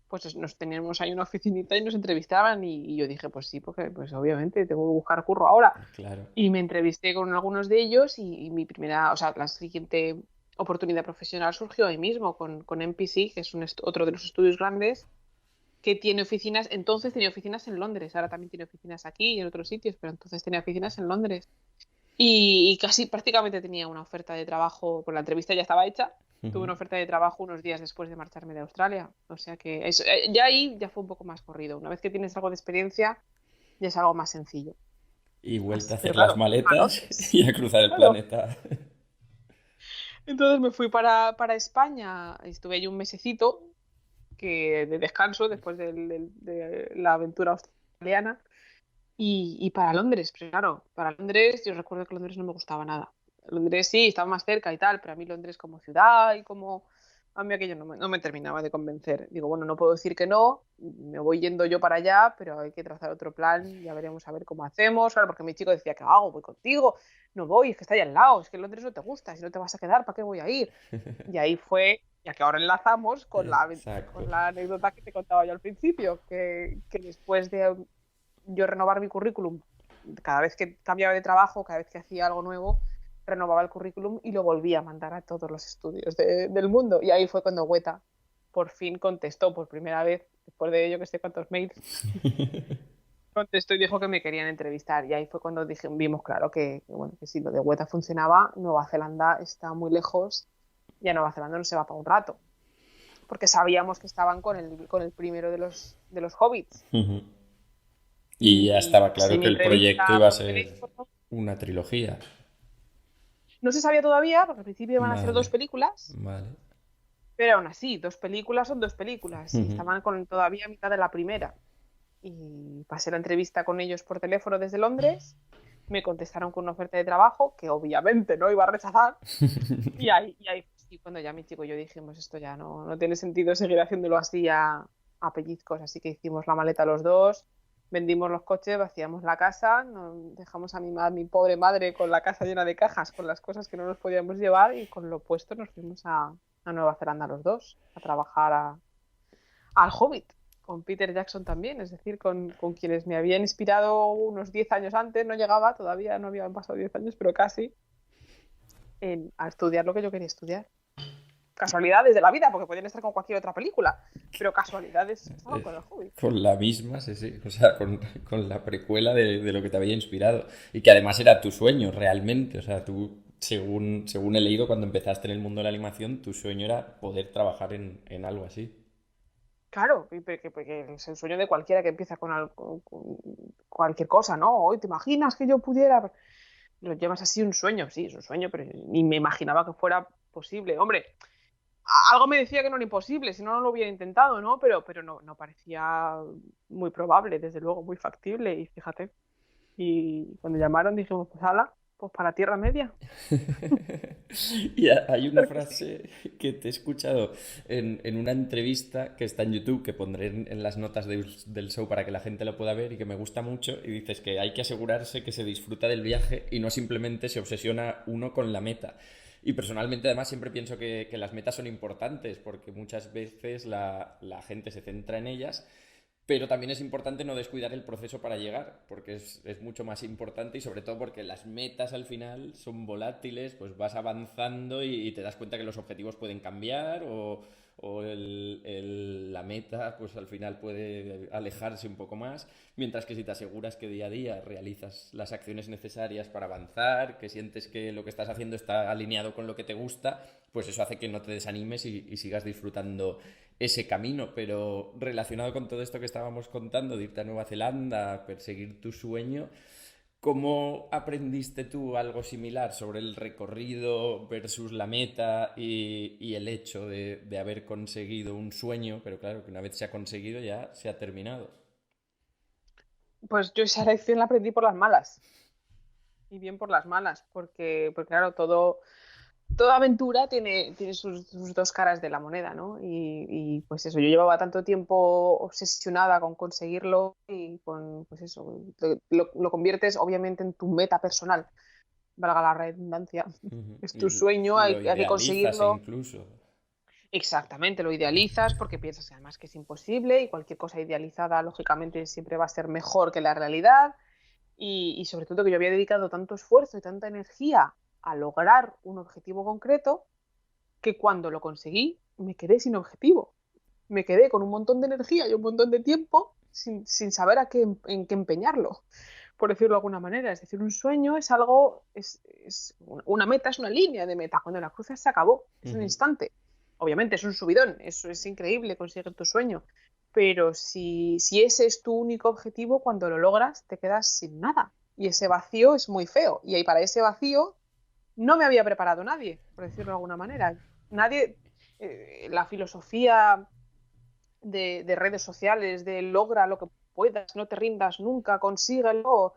pues nos teníamos ahí una oficinita y nos entrevistaban, y yo dije, pues sí, porque pues obviamente tengo que buscar curro ahora. Claro. Y me entrevisté con algunos de ellos y mi primera, o sea, la siguiente oportunidad profesional surgió ahí mismo con MPC, que es otro de los estudios grandes, que tiene oficinas, entonces tenía oficinas en Londres, ahora también tiene oficinas aquí y en otros sitios, pero entonces tenía oficinas en Londres. Y casi prácticamente tenía una oferta de trabajo, pues la entrevista ya estaba hecha, tuve Ujú. una oferta de trabajo unos días después de marcharme de Australia. O sea que ya ahí ya fue un poco más corrido. Una vez que tienes algo de experiencia, ya es algo más sencillo. Y vuelta a Pero hacer las claro, a maletas Londres. y a cruzar el Claro. planeta. Entonces me fui para España, estuve ahí un mesecito de descanso después de la aventura australiana y para Londres, pero claro, para Londres yo recuerdo que Londres no me gustaba nada. Londres sí, estaba más cerca y tal, pero a mí Londres como ciudad y como... A mí aquello no me terminaba de convencer. Digo, bueno, no puedo decir que no, me voy yendo yo para allá, pero hay que trazar otro plan, ya veremos a ver cómo hacemos. Claro, porque mi chico decía, ¿qué hago? Voy contigo, no voy, es que está ahí al lado, es que Londres no te gusta, si no te vas a quedar, ¿para qué voy a ir? Y ahí fue, ya que ahora enlazamos con Exacto. la anécdota que te contaba yo al principio, que después de yo renovar mi currículum, cada vez que cambiaba de trabajo, cada vez que hacía algo nuevo, renovaba el currículum y lo volvía a mandar a todos los estudios del mundo. Y ahí fue cuando Weta por fin contestó por primera vez, después de yo que sé cuántos mails. contestó y dijo que me querían entrevistar. Y ahí fue cuando vimos claro bueno, que si lo de Weta funcionaba, Nueva Zelanda está muy lejos y a Nueva Zelanda no se va para un rato. Porque sabíamos que estaban con el primero de los hobbits. Y ya Y estaba pasé claro que mi el proyecto entrevista iba a por ser teléfono. una trilogía. No se sabía todavía, porque al principio iban a ser Vale, dos películas, vale. pero aún así, dos películas son dos películas y estaban con todavía mitad de la primera. Y pasé la entrevista con ellos por teléfono desde Londres, me contestaron con una oferta de trabajo que obviamente no iba a rechazar y ahí sí, cuando ya mi chico y yo dijimos esto ya no tiene sentido seguir haciéndolo así a pellizcos, así que hicimos la maleta los dos, vendimos los coches, vaciamos la casa, dejamos a mi pobre madre con la casa llena de cajas, con las cosas que no nos podíamos llevar y con lo puesto nos fuimos a Nueva Zelanda los dos, a trabajar al Hobbit, con Peter Jackson también, es decir, con quienes me habían inspirado unos 10 años antes, no llegaba, todavía no habían pasado 10 años, pero casi, a estudiar lo que yo quería estudiar. Casualidades de la vida, porque podían estar con cualquier otra película, pero casualidades estaban con el Hobbit. Con la misma, sí, sí. O sea, con la precuela de lo que te había inspirado. Y que además era tu sueño, realmente. O sea, tú, según he leído, cuando empezaste en el mundo de la animación, tu sueño era poder trabajar en algo así. Claro, porque es el sueño de cualquiera que empieza con cualquier cosa, ¿no? Hoy te imaginas que yo pudiera. Lo llevas así un sueño, sí, es un sueño, pero ni me imaginaba que fuera posible. Hombre, algo me decía que no era imposible, si no, no lo hubiera intentado, ¿no? Pero no parecía muy probable, desde luego, muy factible. Y fíjate, y cuando llamaron dijimos, pues hala, pues para Tierra Media. Y hay una Porque sí. frase que te he escuchado en una entrevista que está en YouTube, que pondré en las notas del show para que la gente lo pueda ver y que me gusta mucho, y dices que hay que asegurarse que se disfruta del viaje y no simplemente se obsesiona uno con la meta. Y personalmente además siempre pienso que las metas son importantes porque muchas veces la gente se centra en ellas, pero también es importante no descuidar el proceso para llegar, porque es mucho más importante y sobre todo porque las metas al final son volátiles, pues vas avanzando y te das cuenta que los objetivos pueden cambiar o la meta pues al final puede alejarse un poco más, mientras que si te aseguras que día a día realizas las acciones necesarias para avanzar, que sientes que lo que estás haciendo está alineado con lo que te gusta, pues eso hace que no te desanimes y sigas disfrutando ese camino. Pero relacionado con todo esto que estábamos contando, de irte a Nueva Zelanda, perseguir tu sueño, ¿cómo aprendiste tú algo similar sobre el recorrido versus la meta y el hecho de haber conseguido un sueño, pero claro, que una vez se ha conseguido ya se ha terminado? Pues yo esa lección la aprendí por las malas, y bien por las malas, porque claro, toda aventura tiene sus dos caras de la moneda, ¿no? Pues eso, yo llevaba tanto tiempo obsesionada con conseguirlo y con, pues eso, lo conviertes obviamente en tu meta personal, valga la redundancia. Es tu Y sueño, lo hay que idealizas conseguirlo. incluso. Exactamente, lo idealizas porque piensas además que es imposible y cualquier cosa idealizada, lógicamente, siempre va a ser mejor que la realidad. Y sobre todo que yo había dedicado tanto esfuerzo y tanta energía a lograr un objetivo concreto que cuando lo conseguí me quedé sin objetivo. Me quedé con un montón de energía y un montón de tiempo sin saber en qué empeñarlo, por decirlo de alguna manera. Es decir, un sueño es algo, es una meta, es una línea de meta. Cuando la cruzas se acabó, es un instante. Obviamente es un subidón, eso es increíble conseguir tu sueño. Pero si ese es tu único objetivo, cuando lo logras te quedas sin nada. Y ese vacío es muy feo. Y ahí para ese vacío no me había preparado nadie, por decirlo de alguna manera. Nadie, la filosofía de redes sociales, de logra lo que puedas, no te rindas nunca, consíguelo,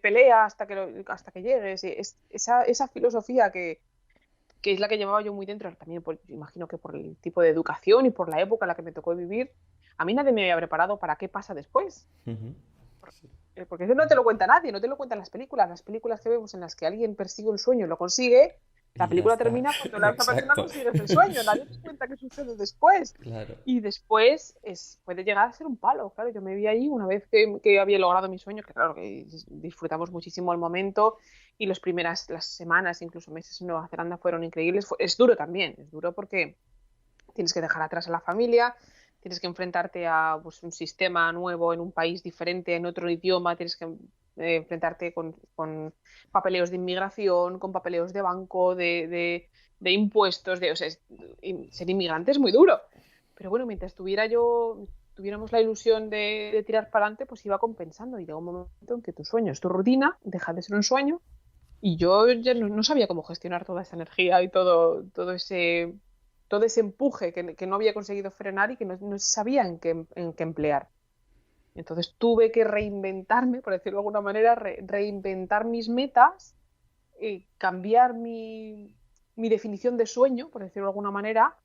pelea hasta que llegues. Esa filosofía que es la que llevaba yo muy dentro, también imagino que por el tipo de educación y por la época en la que me tocó vivir, a mí nadie me había preparado para qué pasa después. Porque eso no te lo cuenta nadie, no te lo cuentan las películas que vemos en las que alguien persigue un sueño y lo consigue, la Y ya película está. termina cuando la otra persona Exacto. consigue el sueño, nadie te cuenta qué sucede después. Claro. Y después puede llegar a ser un palo, claro, yo me vi ahí una vez que había logrado mi sueño, que claro, que disfrutamos muchísimo el momento y las semanas, incluso meses en Nueva Zelanda fueron increíbles. Es duro también, es duro porque tienes que dejar atrás a la familia, tienes que enfrentarte a pues, un sistema nuevo en un país diferente, en otro idioma, tienes que enfrentarte con papeleos de inmigración, con papeleos de banco, de impuestos, o sea, ser inmigrante es muy duro. Pero bueno, mientras tuviéramos la ilusión de tirar para adelante, pues iba compensando. Y llega un momento en que tu sueño es tu rutina, deja de ser un sueño. Y yo ya no sabía cómo gestionar toda esa energía y todo ese empuje que no había conseguido frenar y que no sabía en qué emplear. Entonces tuve que reinventarme, por decirlo de alguna manera, reinventar mis metas, cambiar mi definición de sueño, por decirlo de alguna manera,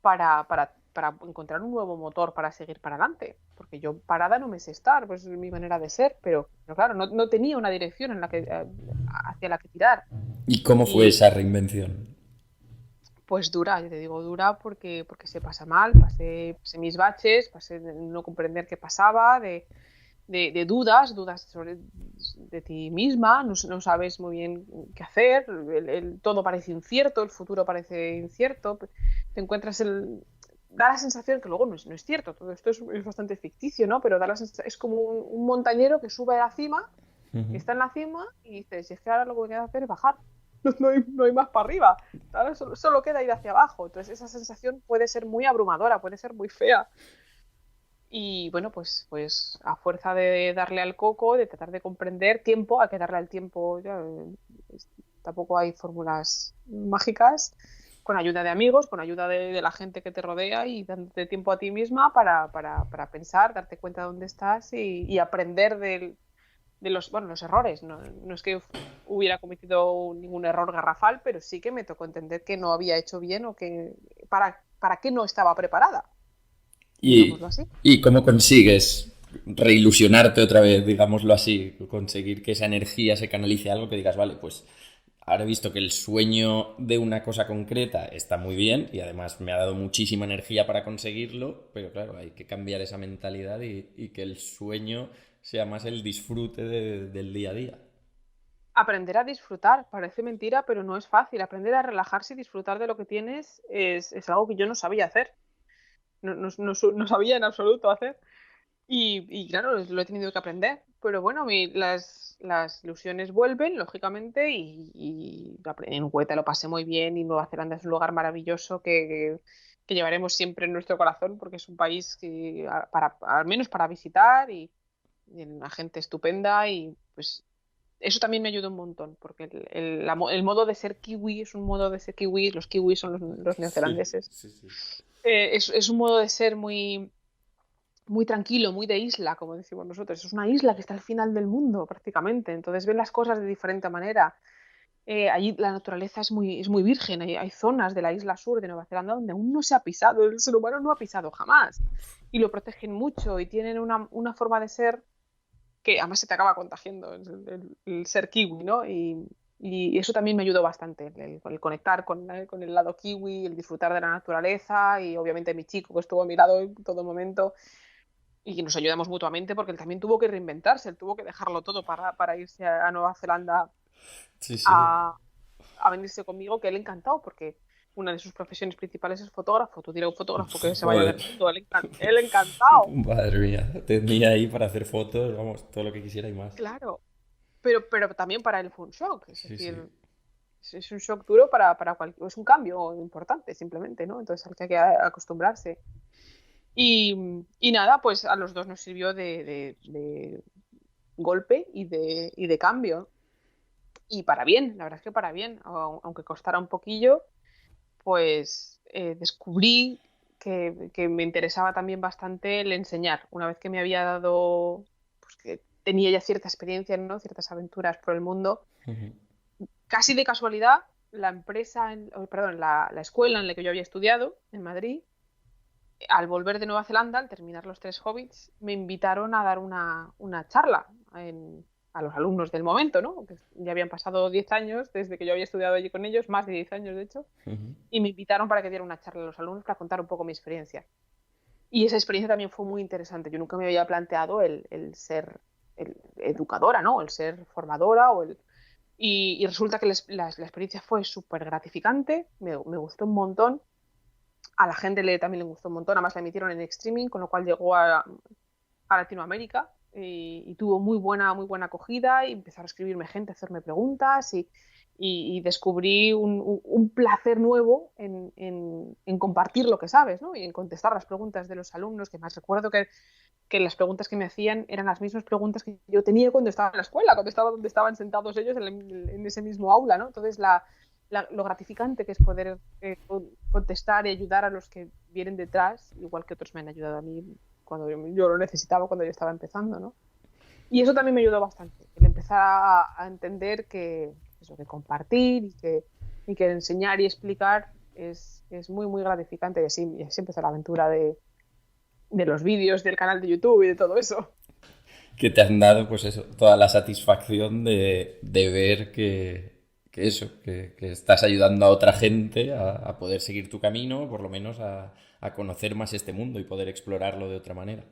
para encontrar un nuevo motor para seguir para adelante. Porque yo parada no me sé estar, pues es mi manera de ser, pero claro, no tenía una dirección hacia la que tirar. ¿Y cómo fue Y esa reinvención? pues dura, yo te digo dura porque se pasa mal, pasé mis baches, pasé de no comprender qué pasaba, de dudas de ti misma, no sabes muy bien qué hacer, todo parece incierto, el futuro parece incierto, te encuentras da la sensación que luego no es cierto, todo esto es bastante ficticio, ¿no? Pero es como un montañero que sube a la cima, está en la cima y dice, si es que ahora lo que voy a hacer es bajar, no hay más para arriba, ahora solo queda ir hacia abajo, entonces esa sensación puede ser muy abrumadora, puede ser muy fea. Y bueno, pues a fuerza de darle al coco, de tratar de comprender tiempo, hay que darle al tiempo, tampoco hay fórmulas mágicas, con ayuda de amigos, con ayuda de la gente que te rodea y dándote tiempo a ti misma para pensar, darte cuenta de dónde estás y aprender de los errores. No es que hubiera cometido ningún error garrafal, pero sí que me tocó entender que no había hecho bien o que para qué no estaba preparada, ¿Y, digámoslo así. y cómo consigues reilusionarte otra vez, digámoslo así, conseguir que esa energía se canalice a algo que digas, vale, pues ahora he visto que el sueño de una cosa concreta está muy bien y además me ha dado muchísima energía para conseguirlo, pero claro, hay que cambiar esa mentalidad y que el sueño sea más el disfrute del día a día. Aprender a disfrutar, parece mentira, pero no es fácil. Aprender a relajarse y disfrutar de lo que tienes es algo que yo no sabía hacer. No sabía en absoluto hacer. Y claro, lo he tenido que aprender. Pero bueno, las ilusiones vuelven, lógicamente, y en Hueta lo pasé muy bien y Nueva Zelanda es un lugar maravilloso que llevaremos siempre en nuestro corazón porque es un país que, al menos para visitar y una gente estupenda y pues eso también me ayuda un montón, porque el modo de ser kiwi es un modo de ser kiwi, los kiwis son los Sí, neozelandeses, sí, sí. es un modo de ser muy, muy tranquilo, muy de isla, como decimos nosotros. Es una isla que está al final del mundo prácticamente, entonces ven las cosas de diferente manera. Allí la naturaleza es muy virgen, hay zonas de la isla sur de Nueva Zelanda donde aún no se ha pisado, el ser humano no ha pisado jamás, y lo protegen mucho y tienen una forma de ser que además se te acaba contagiando el ser kiwi, ¿no? Y eso también me ayudó bastante, el conectar con el lado kiwi, el disfrutar de la naturaleza y obviamente mi chico que estuvo a mi lado en todo momento y que nos ayudamos mutuamente porque él también tuvo que reinventarse, él tuvo que dejarlo todo para irse a Nueva Zelanda Sí, sí. a, a venirse conmigo, que él encantado porque una de sus profesiones principales es fotógrafo. Tú dirás un fotógrafo que se vaya Joder. del mundo, él encantado. Madre mía, tendría ahí para hacer fotos, vamos, todo lo que quisiera y más. Claro, pero también para él fue un shock, es Sí, sí. decir, es un shock duro para cualquier, es un cambio importante simplemente, ¿no? Entonces al que hay que acostumbrarse. Y nada, pues a los dos nos sirvió de golpe y de cambio. Y para bien, la verdad es que para bien, aunque costara un poquillo, pues descubrí que me interesaba también bastante el enseñar. Una vez que me había dado, pues que tenía ya cierta experiencia, ¿no? Ciertas aventuras por el mundo, casi de casualidad, la empresa, perdón, la escuela en la que yo había estudiado, en Madrid, al volver de Nueva Zelanda, al terminar los tres hobbits, me invitaron a dar una charla a los alumnos del momento, ¿no? Que ya habían pasado 10 años desde que yo había estudiado allí con ellos, más de 10 años de hecho, y me invitaron para que diera una charla a los alumnos para contar un poco mi experiencia. Y esa experiencia también fue muy interesante. Yo nunca me había planteado el ser educadora, ¿no? El ser formadora y resulta que la experiencia fue súper gratificante, me gustó un montón. A la gente también le gustó un montón, además la emitieron en streaming, con lo cual llegó a Latinoamérica y tuvo muy buena acogida y empezaron a escribirme gente, a hacerme preguntas y descubrí un placer nuevo en compartir lo que sabes, ¿no? Y en contestar las preguntas de los alumnos, que más recuerdo que las preguntas que me hacían eran las mismas preguntas que yo tenía cuando estaba en la escuela, cuando estaba donde estaban sentados ellos en ese mismo aula, ¿no? Entonces lo gratificante que es poder contestar y ayudar a los que vienen detrás, igual que otros me han ayudado a mí cuando yo lo necesitaba, cuando yo estaba empezando, ¿no? Y eso también me ayudó bastante, el empezar a entender que eso, que compartir y que enseñar y explicar es muy gratificante, y así empezó la aventura de los vídeos, del canal de YouTube y de todo eso. Que te han dado, pues eso, toda la satisfacción de ver que eso, que estás ayudando a otra gente a poder seguir tu camino, por lo menos a conocer más este mundo y poder explorarlo de otra manera.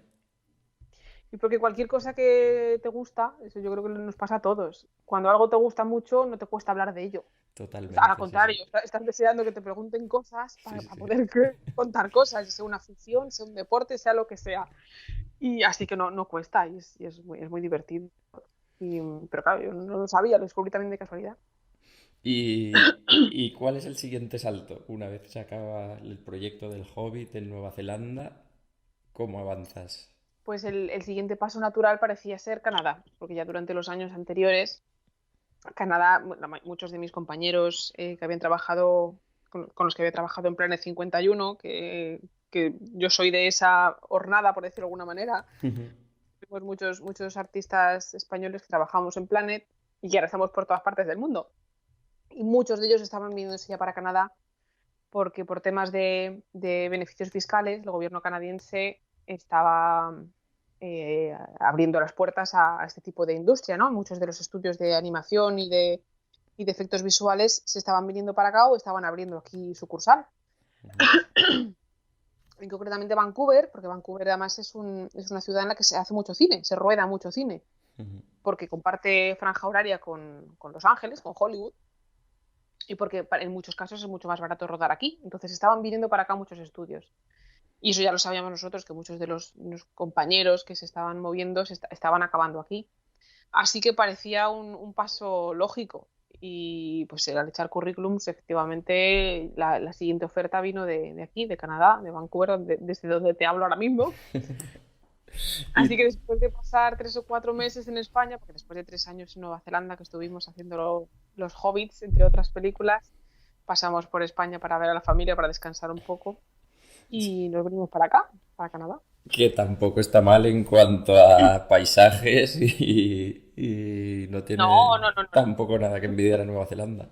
Y porque cualquier cosa que te gusta, eso yo creo que nos pasa a todos. Cuando algo te gusta mucho, no te cuesta hablar de ello. O sea, al Totalmente, sí, sí. contrario, estás deseando que te pregunten cosas Sí, para sí. poder contar cosas, sea una ficción, sea un deporte, sea lo que sea. Y así que no cuesta y es muy divertido. Pero claro, yo no lo sabía, lo descubrí también de casualidad. ¿Y cuál es el siguiente salto? Una vez se acaba el proyecto del Hobbit en Nueva Zelanda, ¿cómo avanzas? Pues el siguiente paso natural parecía ser Canadá, porque ya durante los años anteriores, Canadá, bueno, muchos de mis compañeros que habían trabajado, con los que había trabajado en Planet 51, que yo soy de esa hornada, por decirlo de alguna manera, tenemos muchos artistas españoles que trabajamos en Planet y que ahora estamos por todas partes del mundo. Y muchos de ellos estaban viniéndose ya para Canadá porque por temas de beneficios fiscales, el gobierno canadiense estaba abriendo las puertas a este tipo de industria, ¿no? Muchos de los estudios de animación y de efectos visuales se estaban viniendo para acá o estaban abriendo aquí sucursal. Y concretamente Vancouver, porque Vancouver además es una ciudad en la que se hace mucho cine, se rueda mucho cine, porque comparte franja horaria con Los Ángeles, con Hollywood, y porque en muchos casos es mucho más barato rodar aquí. Entonces estaban viniendo para acá muchos estudios. Y eso ya lo sabíamos nosotros, que muchos de los compañeros que se estaban moviendo estaban acabando aquí. Así que parecía un paso lógico. Y pues al echar currículums, efectivamente, la siguiente oferta vino de aquí, de Canadá, de Vancouver, desde donde te hablo ahora mismo. Así que Y después de pasar 3 o 4 meses en España, porque después de 3 años en Nueva Zelanda que estuvimos haciendo los Hobbits, entre otras películas, pasamos por España para ver a la familia, para descansar un poco y nos venimos para acá, para Canadá. que tampoco está mal en cuanto a paisajes y no No, tiene no, no, no, tampoco nada que envidiar a Nueva Zelanda.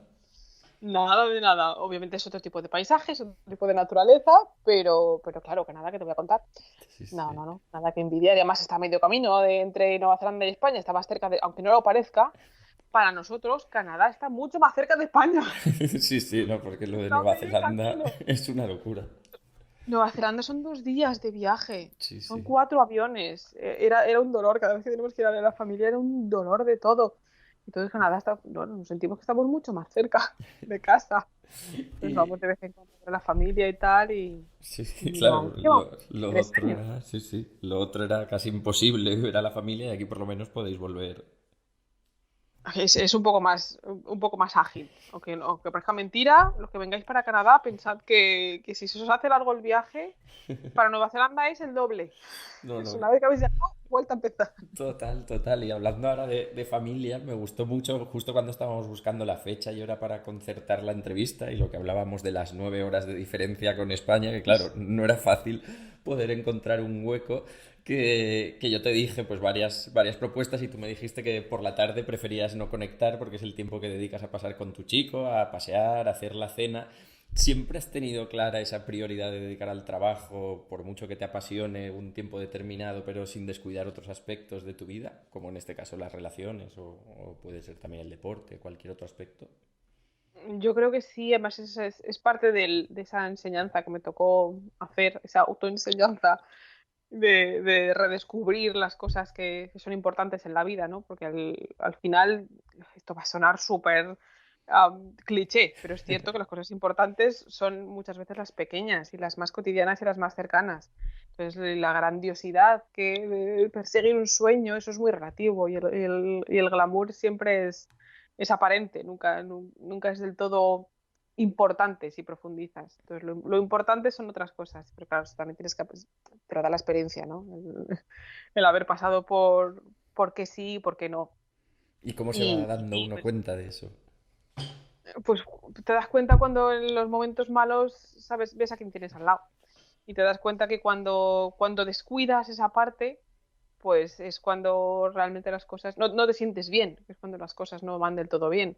nada de nada. Obviamente es otro tipo de paisajes, otro tipo de naturaleza, pero claro, Canadá, que te voy a contar. Sí, No, sí. no, no, nada que envidiar. Y además está a medio camino entre Nueva Zelanda y España, está más cerca de, aunque no lo parezca, para nosotros Canadá está mucho más cerca de España. Sí, sí, no, porque lo de Está a Nueva medio Zelanda camino. es una locura. Nueva Zelanda son 2 días de viaje, Sí, son sí. 4 aviones. Era un dolor, cada vez que tenemos que ir a ver a la familia era un dolor de todo. Entonces Canadá está, bueno, nos sentimos que estamos mucho más cerca de casa. Entonces Y vamos de vez en cuando a ver a la familia y tal, sí, sí, y claro, llevamos lo tres otro años. era, sí, sí, lo otro era casi imposible ver a la familia y aquí por lo menos podéis volver. Es un poco más ágil. Aunque parezca mentira, los que vengáis para Canadá, pensad que si se os hace largo el viaje, para Nueva Zelanda es el doble. No, Es no, una vez que habéis llegado, vuelta a empezar. total, total. Y hablando ahora de familia, me gustó mucho justo cuando estábamos buscando la fecha y hora para concertar la entrevista y lo que hablábamos de las 9 horas de diferencia con España, que claro, no era fácil poder encontrar un hueco, que yo te dije pues varias propuestas y tú me dijiste que por la tarde preferías no conectar porque es el tiempo que dedicas a pasar con tu chico, a pasear, a hacer la cena. ¿Siempre has tenido clara esa prioridad de dedicar al trabajo, por mucho que te apasione un tiempo determinado, pero sin descuidar otros aspectos de tu vida, como en este caso las relaciones o puede ser también el deporte, cualquier otro aspecto? Yo creo que sí, además es parte de esa enseñanza que me tocó hacer, esa autoenseñanza de redescubrir las cosas que son importantes en la vida, ¿no? Porque al final, esto va a sonar súper cliché, pero es cierto que las cosas importantes son muchas veces las pequeñas y las más cotidianas y las más cercanas. Entonces, la grandiosidad que perseguir un sueño, eso es muy relativo y el glamour siempre es aparente, nunca es del todo importante si profundizas. Entonces, lo importante son otras cosas, pero claro, también tienes que, pues, te lo da la experiencia, ¿no? El haber pasado por qué sí y por qué no. ¿Y cómo se va dando Y, uno pues, cuenta de eso? pues te das cuenta cuando en los momentos malos, sabes, ves a quién tienes al lado. Y te das cuenta que cuando descuidas esa parte, pues es cuando realmente las cosas no te sientes bien, es cuando las cosas no van del todo bien.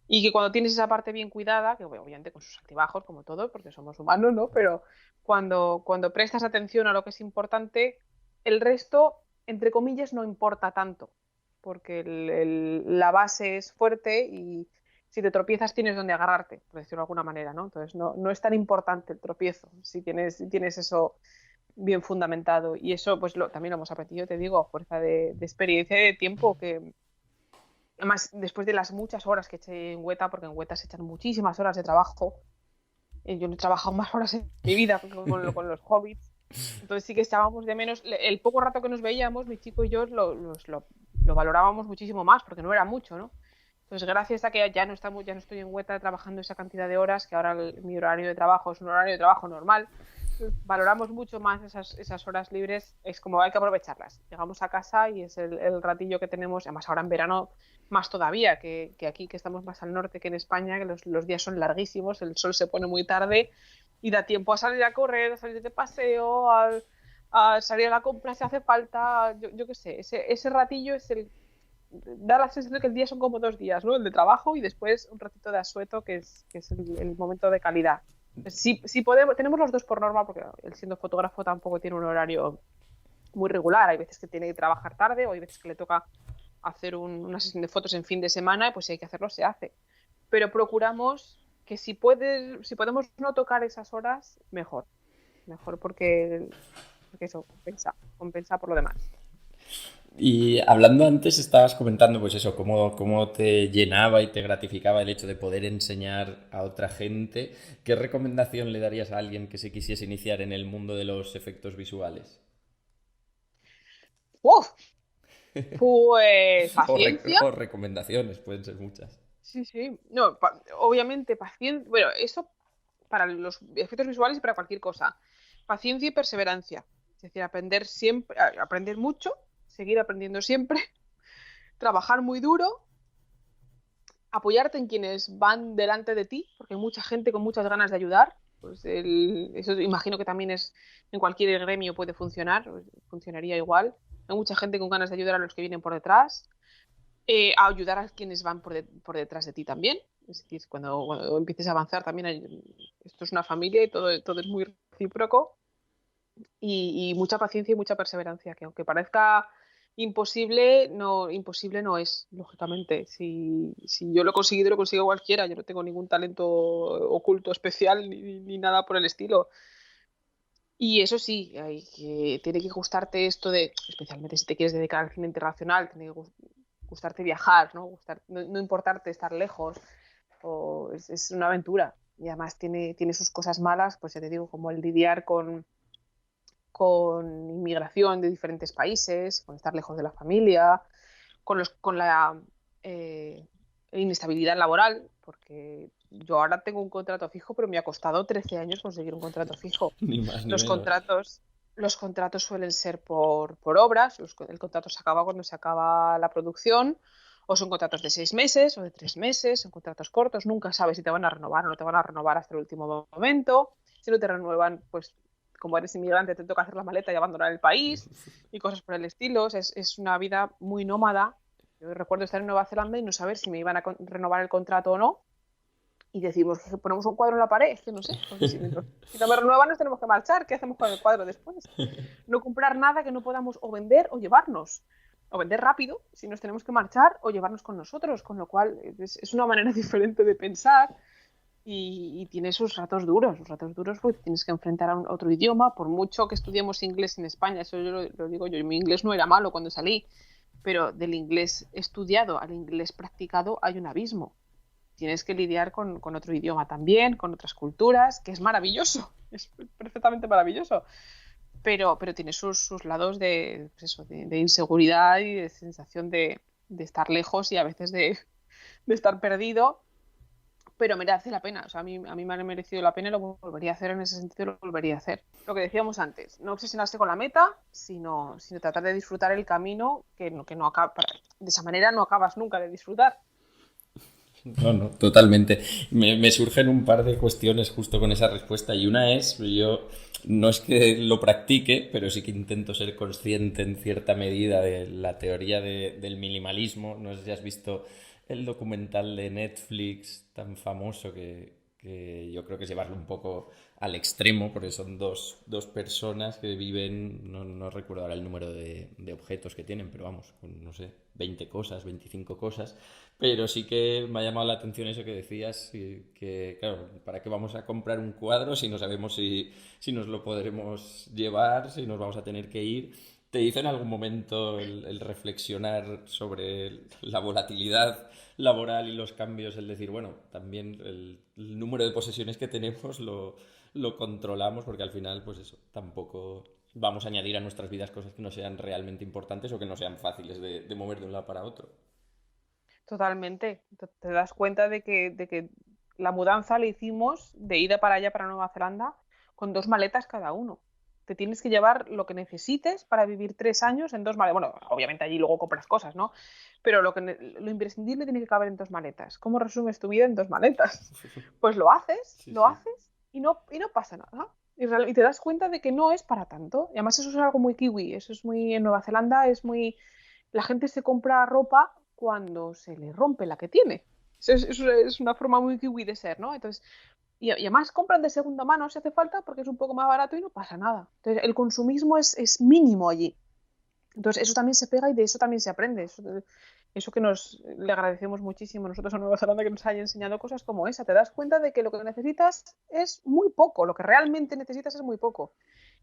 Y que cuando tienes esa parte bien cuidada, que bueno, obviamente con sus altibajos, como todo, porque somos humanos, ¿no? Pero cuando prestas atención a lo que es importante, el resto, entre comillas, no importa tanto, porque la base es fuerte y si te tropiezas tienes donde agarrarte, por decirlo de alguna manera, ¿no? Entonces no es tan importante el tropiezo si tienes eso bien fundamentado. Y eso pues también lo hemos aprendido, te digo, a fuerza de experiencia y de tiempo, que además después de las muchas horas que eché en Hueta, porque en Hueta se echan muchísimas horas de trabajo, yo no he trabajado más horas en mi vida con los hobbits, entonces sí que echábamos de menos, el poco rato que nos veíamos, mi chico y yo lo valorábamos muchísimo más, porque no era mucho, ¿no? Entonces, gracias a que ya no estoy en Hueta trabajando esa cantidad de horas, que ahora mi horario de trabajo es un horario de trabajo normal, valoramos mucho más esas horas libres, es como hay que aprovecharlas. Llegamos a casa y es el ratillo que tenemos, además ahora en verano más todavía, que aquí que estamos más al norte que en España, que los días son larguísimos, el sol se pone muy tarde y da tiempo a salir a correr, a salir de paseo, a salir a la compra si hace falta, yo qué sé, ese ratillo da la sensación de que el día son como 2 días, ¿no? El de trabajo y después un ratito de asueto, que es el momento de calidad. Si podemos, tenemos los dos por norma, porque él siendo fotógrafo tampoco tiene un horario muy regular. Hay veces que tiene que trabajar tarde o hay veces que le toca hacer una sesión de fotos en fin de semana, pues si hay que hacerlo, se hace. Pero procuramos que si podemos no tocar esas horas, mejor. Mejor porque eso compensa por lo demás. Y hablando antes, estabas comentando, pues eso, cómo te llenaba y te gratificaba el hecho de poder enseñar a otra gente. ¿Qué recomendación le darías a alguien que se quisiese iniciar en el mundo de los efectos visuales? ¡Uf! Pues paciencia. O recomendaciones, pueden ser muchas. Sí, sí. No, obviamente paciencia. Bueno, eso para los efectos visuales y para cualquier cosa. Paciencia y perseverancia. Es decir, aprender siempre, aprender mucho, seguir aprendiendo siempre, trabajar muy duro, apoyarte en quienes van delante de ti, porque hay mucha gente con muchas ganas de ayudar. Pues eso imagino que también es en cualquier gremio puede funcionar, pues, funcionaría igual. Hay mucha gente con ganas de ayudar a los que vienen por detrás, a ayudar a quienes van por detrás de ti también. Es decir, cuando empieces a avanzar también esto es una familia y todo es muy recíproco y mucha paciencia y mucha perseverancia, que aunque parezca imposible no es, lógicamente. Si yo lo he conseguido, lo consigue cualquiera. Yo no tengo ningún talento oculto especial ni nada por el estilo. Y eso sí, tiene que gustarte esto de, especialmente si te quieres dedicar al cine internacional, tiene que gustarte viajar, ¿no? No importarte estar lejos, es una aventura. Y además tiene sus cosas malas, pues ya te digo, como el lidiar con inmigración de diferentes países, con estar lejos de la familia, con la inestabilidad laboral, porque yo ahora tengo un contrato fijo, pero me ha costado 13 años conseguir un contrato fijo. Ni más ni Los menos. contratos, los contratos suelen ser por obras, el contrato se acaba cuando se acaba la producción, o son contratos de 6 meses o de 3 meses, son contratos cortos, nunca sabes si te van a renovar o no te van a renovar hasta el último momento. Si no te renuevan, pues como eres inmigrante te toca hacer la maleta y abandonar el país y cosas por el estilo. Es una vida muy nómada. Yo recuerdo estar en Nueva Zelanda y no saber si me iban a renovar el contrato o no. Y decimos que ponemos un cuadro en la pared, es que no sé, porque si no me renuevan nos tenemos que marchar, ¿qué hacemos con el cuadro después? No comprar nada que no podamos o vender o llevarnos, o vender rápido si nos tenemos que marchar o llevarnos con nosotros, con lo cual es una manera diferente de pensar y tiene sus ratos duros porque tienes que enfrentar a otro idioma, por mucho que estudiemos inglés en España, eso yo lo digo yo, mi inglés no era malo cuando salí, pero del inglés estudiado al inglés practicado hay un abismo. tienes que lidiar con otro idioma también, con otras culturas, que es maravilloso, es perfectamente maravilloso. Pero tiene sus lados de, pues eso, de inseguridad y de sensación de estar lejos y a veces de estar perdido, pero merece la pena. O sea, a mí me ha merecido la pena y lo volvería a hacer en ese sentido, lo volvería a hacer. Lo que decíamos antes, no obsesionarse con la meta, sino tratar de disfrutar el camino, que no acaba, de esa manera no acabas nunca de disfrutar. No, no, totalmente. Me surgen un par de cuestiones justo con esa respuesta y una es, yo no es que lo practique, pero sí que intento ser consciente en cierta medida de la teoría del minimalismo. No sé si has visto el documental de Netflix tan famoso que yo creo que es llevarlo un poco al extremo, porque son dos personas que viven, no recuerdo ahora el número de objetos que tienen, pero vamos, con, no sé, 20 cosas, 25 cosas, pero sí que me ha llamado la atención eso que decías, que claro, ¿para qué vamos a comprar un cuadro si no sabemos si nos lo podremos llevar, si nos vamos a tener que ir? ¿Te hizo en algún momento el reflexionar sobre la volatilidad laboral y los cambios, el decir, bueno, también el número de posesiones que tenemos lo controlamos porque al final, pues eso, tampoco vamos a añadir a nuestras vidas cosas que no sean realmente importantes o que no sean fáciles de mover de un lado para otro? Totalmente. Te das cuenta de que la mudanza la hicimos de ida para allá, para Nueva Zelanda, con 2 maletas cada uno. Te tienes que llevar lo que necesites para vivir 3 años en 2 maletas. Bueno, obviamente allí luego compras cosas, ¿no? Pero lo imprescindible tiene que caber en 2 maletas. ¿Cómo resumes tu vida en 2 maletas? Pues Sí, lo sí. haces y no pasa nada. Y te das cuenta de que no es para tanto. Y además eso es algo muy kiwi. Eso es muy, en Nueva Zelanda es muy, la gente se compra ropa cuando se le rompe la que tiene. Es una forma muy kiwi de ser, ¿no? Entonces, y además compran de segunda mano si hace falta porque es un poco más barato y no pasa nada. Entonces, el consumismo es mínimo allí. Entonces, eso también se pega y de eso también se aprende. Eso que le agradecemos muchísimo nosotros a Nueva Zelanda que nos haya enseñado cosas como esa. Te das cuenta de que lo que necesitas es muy poco, lo que realmente necesitas es muy poco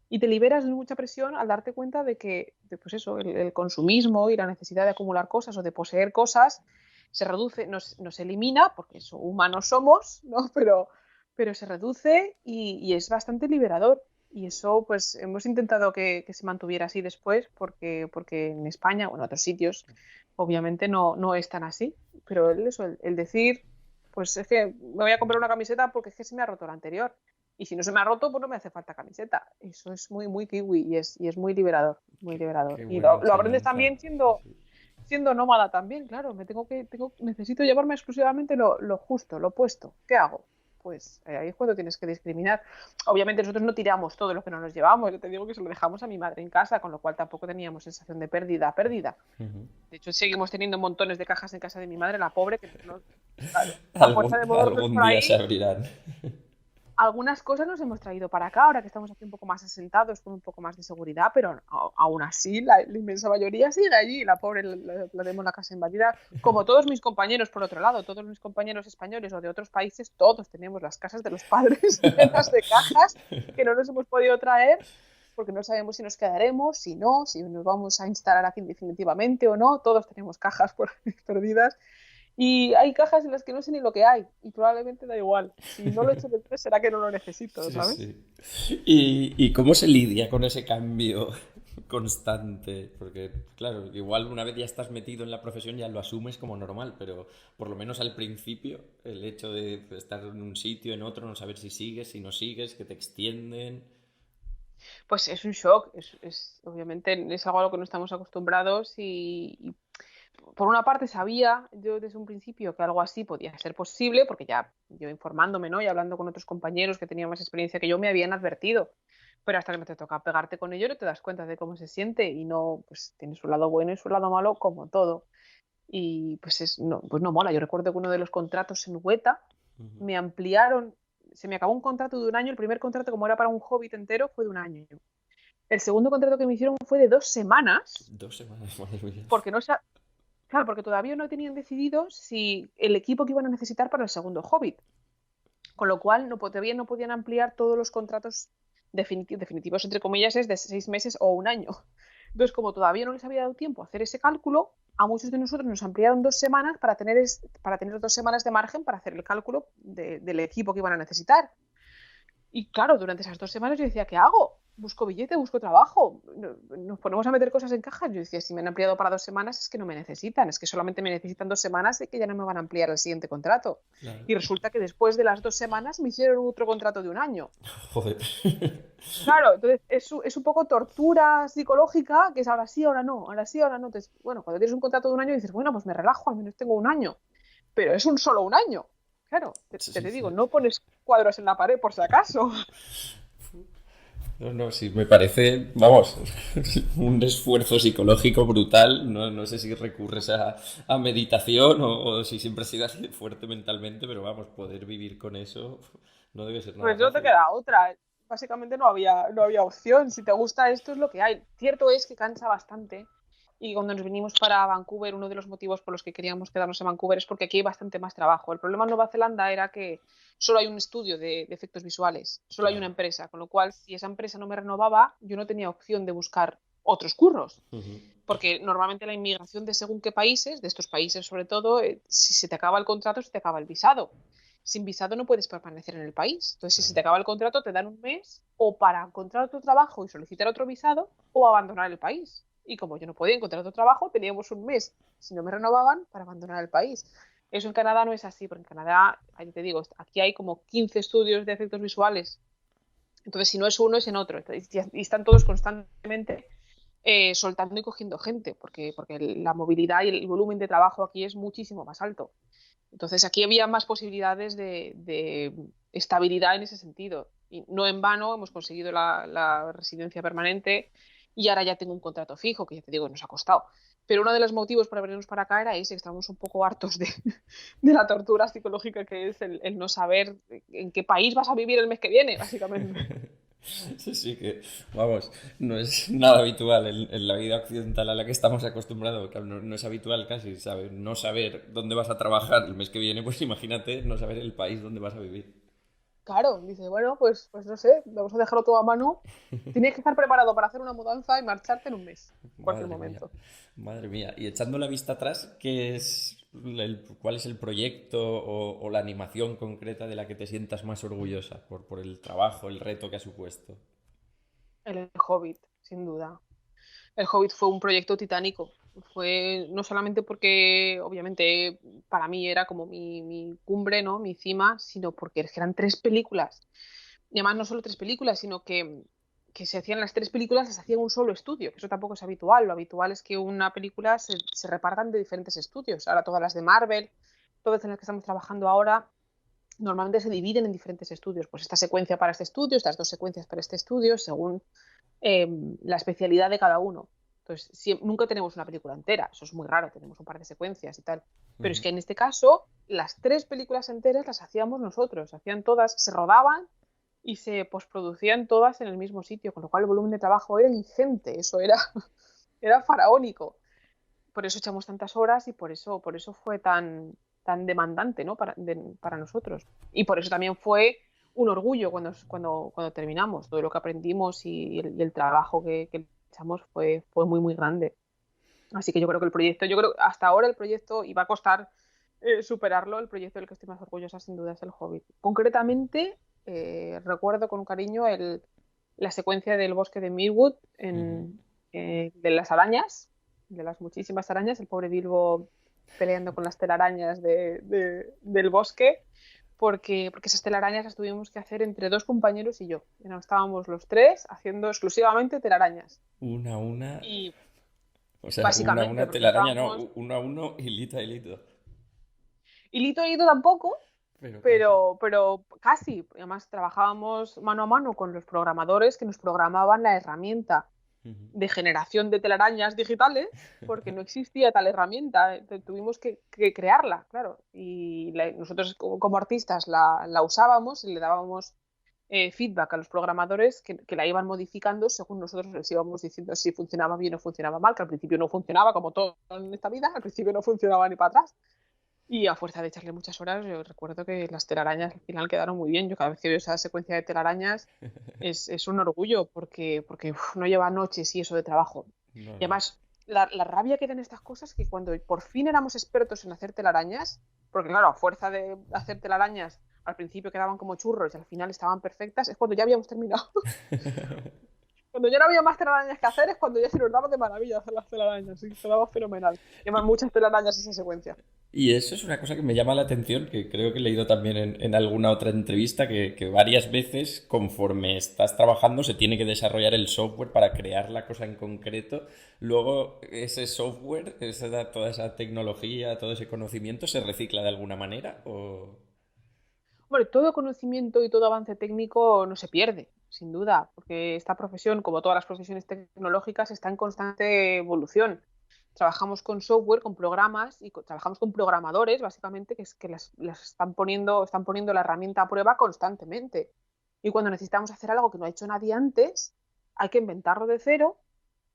y te liberas de mucha presión al darte cuenta pues eso, el consumismo y la necesidad de acumular cosas o de poseer cosas se reduce, no se elimina, porque eso, humanos somos, ¿no? Pero se reduce y es bastante liberador. Y eso, pues, hemos intentado que se mantuviera así después, porque en España o en otros sitios, obviamente no es tan así. Pero el decir, pues es que me voy a comprar una camiseta porque es que se me ha roto la anterior. Y si no se me ha roto, pues no me hace falta camiseta. Eso es muy, muy kiwi y es muy liberador, muy liberador. Qué Y buena lo aprendes enseñanza. también Sí, siendo, sí. siendo nómada también, claro. Necesito llevarme exclusivamente lo justo, lo puesto. ¿Qué hago? Pues ahí es cuando tienes que discriminar. Obviamente nosotros no tiramos todo lo que no nos llevamos. Yo te digo que se lo dejamos a mi madre en casa, con lo cual tampoco teníamos sensación de pérdida. Ujú. De hecho, seguimos teniendo montones de cajas en casa de mi madre, la pobre, que no, a fuerza Algún, de movernos algún por día se ahí, abrirán. algunas cosas nos hemos traído para acá, ahora que estamos aquí un poco más asentados, con un poco más de seguridad, pero aún así la inmensa mayoría sigue allí. La pobre la tenemos la casa invadida, como todos mis compañeros, por otro lado, todos mis compañeros españoles o de otros países, todos tenemos las casas de los padres llenas de cajas que no nos hemos podido traer porque no sabemos si nos quedaremos, si no, si nos vamos a instalar aquí definitivamente o no. Todos tenemos cajas por ahí perdidas y hay cajas en las que no sé ni lo que hay y probablemente da igual. Si no lo he hecho después será que no lo necesito, Sí, ¿sabes? sí. ¿Y cómo se lidia con ese cambio constante? Porque, claro, igual una vez ya estás metido en la profesión ya lo asumes como normal, pero por lo menos al principio, el hecho de estar en un sitio, en otro, no saber si sigues, si no sigues, que te extienden. Pues es un shock, obviamente es algo a lo que no estamos acostumbrados y por una parte sabía yo desde un principio que algo así podía ser posible, porque ya yo informándome, ¿no? Y hablando con otros compañeros que tenían más experiencia que yo me habían advertido, pero hasta que no te toca pegarte con ello no te das cuenta de cómo se siente y no, pues tiene su lado bueno y su lado malo como todo. Y pues no mola. Yo recuerdo que uno de los contratos en Hueta Ujú. me ampliaron, se me acabó un contrato de un año, el primer contrato como era para un hobbit entero fue de un año. El segundo contrato que me hicieron fue de 2 semanas, 2 semanas, madre mía. porque no sa- claro, porque todavía no tenían decidido si el equipo que iban a necesitar para el segundo hobbit, con lo cual todavía no podían ampliar todos los contratos definitivos, entre comillas, es de 6 meses o un año. Entonces, como todavía no les había dado tiempo a hacer ese cálculo, a muchos de nosotros nos ampliaron 2 semanas para tener 2 semanas de margen para hacer el cálculo del equipo que iban a necesitar. Y claro, durante esas 2 semanas yo decía, ¿qué hago? Busco billete, busco trabajo, nos ponemos a meter cosas en cajas. Yo decía, si me han ampliado para 2 semanas es que no me necesitan, es que solamente me necesitan 2 semanas y que ya no me van a ampliar el siguiente contrato. Claro. Y resulta que después de las 2 semanas me hicieron otro contrato de un año. Joder. Claro, entonces es un poco tortura psicológica, que es ahora sí, ahora no, ahora sí, ahora no. Entonces, bueno, cuando tienes un contrato de un año dices, bueno, pues me relajo, al menos tengo un año, pero es solo un año. Claro, te Sí, digo, sí. no pones cuadros en la pared por si acaso. No, no, sí, me parece, vamos, un esfuerzo psicológico brutal. No, no sé si recurres a meditación o si siempre has sido así de fuerte mentalmente, pero vamos, poder vivir con eso no debe ser nada Pues no te fácil. queda otra. Básicamente no había opción. Si te gusta esto es lo que hay. Cierto es que cansa bastante. Y cuando nos vinimos para Vancouver, uno de los motivos por los que queríamos quedarnos en Vancouver es porque aquí hay bastante más trabajo. El problema en Nueva Zelanda era que solo hay un estudio de efectos visuales, solo hay una Claro. empresa, con lo cual si esa empresa no me renovaba, yo no tenía opción de buscar otros curros. Ujú. Porque normalmente la inmigración de según qué países, de estos países sobre todo, si se te acaba el contrato, se te acaba el visado. Sin visado no puedes permanecer en el país. Entonces, si se Claro. te acaba el contrato, te dan un mes o para encontrar otro trabajo y solicitar otro visado o abandonar el país. Y como yo no podía encontrar otro trabajo, teníamos un mes, si no me renovaban, para abandonar el país. Eso en Canadá no es así, porque en Canadá, ahí te digo, aquí hay como 15 estudios de efectos visuales. Entonces, si no es uno, es en otro. Y están todos constantemente soltando y cogiendo gente, porque la movilidad y el volumen de trabajo aquí es muchísimo más alto. Entonces aquí había más posibilidades de estabilidad en ese sentido. Y no en vano hemos conseguido la residencia permanente y ahora ya tengo un contrato fijo, que ya te digo, nos ha costado. Pero uno de los motivos para venirnos para acá era ese, que estábamos un poco hartos de la tortura psicológica que es el no saber en qué país vas a vivir el mes que viene, básicamente. Sí, sí, que vamos, no es nada habitual en la vida occidental a la que estamos acostumbrados. Claro, no, no es habitual casi saber, no saber dónde vas a trabajar el mes que viene, pues imagínate no saber el país donde vas a vivir. Claro, dice, bueno, pues no sé, vamos a dejarlo todo a mano. Tienes que estar preparado para hacer una mudanza y marcharte en un mes, en cualquier Madre mía, momento. madre mía. Y echando la vista atrás, ¿cuál es el proyecto o la animación concreta de la que te sientas más orgullosa por el trabajo, el reto que ha supuesto? El Hobbit, sin duda. El Hobbit fue un proyecto titánico. Fue no solamente porque, obviamente, para mí era como mi cumbre, ¿no? Mi cima, sino porque eran 3 películas. Y además no solo 3 películas, sino que se hacían las 3 películas, las hacía un solo estudio, que eso tampoco es habitual. Lo habitual es que una película se repartan de diferentes estudios. Ahora todas las de Marvel, todas en las que estamos trabajando ahora, normalmente se dividen en diferentes estudios. Pues esta secuencia para este estudio, estas 2 secuencias para este estudio, según eh, la especialidad de cada uno. Entonces, nunca tenemos una película entera, eso es muy raro, tenemos un par de secuencias y tal. Pero es Ujú. que en este caso, las 3 películas enteras las hacíamos nosotros, hacían todas, se rodaban y se postproducían todas en el mismo sitio, con lo cual el volumen de trabajo era ingente, eso era, era faraónico. Por eso echamos tantas horas y por eso fue tan demandante, ¿no? para nosotros. Y por eso también fue un orgullo cuando terminamos. Todo lo que aprendimos y el trabajo que echamos fue muy, muy grande. Así que yo creo que yo creo que hasta ahora el proyecto, y va a costar superarlo, el proyecto del que estoy más orgullosa sin duda es el Hobbit. Concretamente, recuerdo con cariño la secuencia del bosque de Mirwood Ujú. de las arañas, de las muchísimas arañas, el pobre Bilbo peleando con las telarañas del bosque, porque esas telarañas las tuvimos que hacer entre 2 compañeros y yo. Estábamos los 3 haciendo exclusivamente telarañas. Una a una, Y o sea, una a básicamente, una porque telaraña, no, estábamos uno a uno, hilito a hilito. hilito tampoco, Pero casi. pero casi. Además, trabajábamos mano a mano con los programadores que nos programaban la herramienta Ujú. de generación de telarañas digitales, porque no existía tal herramienta. Tuvimos que crearla, claro. Y nosotros como artistas la usábamos y le dábamos feedback a los programadores que la iban modificando según nosotros les íbamos diciendo si funcionaba bien o funcionaba mal, que al principio no funcionaba como todo en esta vida, al principio no funcionaba ni para atrás. Y a fuerza de echarle muchas horas, yo recuerdo que las telarañas al final quedaron muy bien. Yo cada vez que veo esa secuencia de telarañas es un orgullo porque no lleva noches y eso de trabajo. No, Y no. además, la rabia que dan estas cosas, que cuando por fin éramos expertos en hacer telarañas, porque claro, a fuerza de hacer telarañas, al principio quedaban como churros y al final estaban perfectas, es cuando ya habíamos terminado. Cuando ya no había más telarañas que hacer es cuando ya se nos daba de maravilla hacer las telarañas, sí, se daba fenomenal. Y además muchas telarañas esa secuencia. Y eso es una cosa que me llama la atención, que creo que he leído también en alguna otra entrevista, que varias veces, conforme estás trabajando, se tiene que desarrollar el software para crear la cosa en concreto. Luego, ese software, toda esa tecnología, todo ese conocimiento, ¿se recicla de alguna manera? ¿O... Bueno, todo conocimiento y todo avance técnico no se pierde, sin duda, porque esta profesión, como todas las profesiones tecnológicas, está en constante evolución. Trabajamos con software, con programas y trabajamos con programadores, básicamente, que es que las están poniendo la herramienta a prueba constantemente. Y cuando necesitamos hacer algo que no ha hecho nadie antes, hay que inventarlo de cero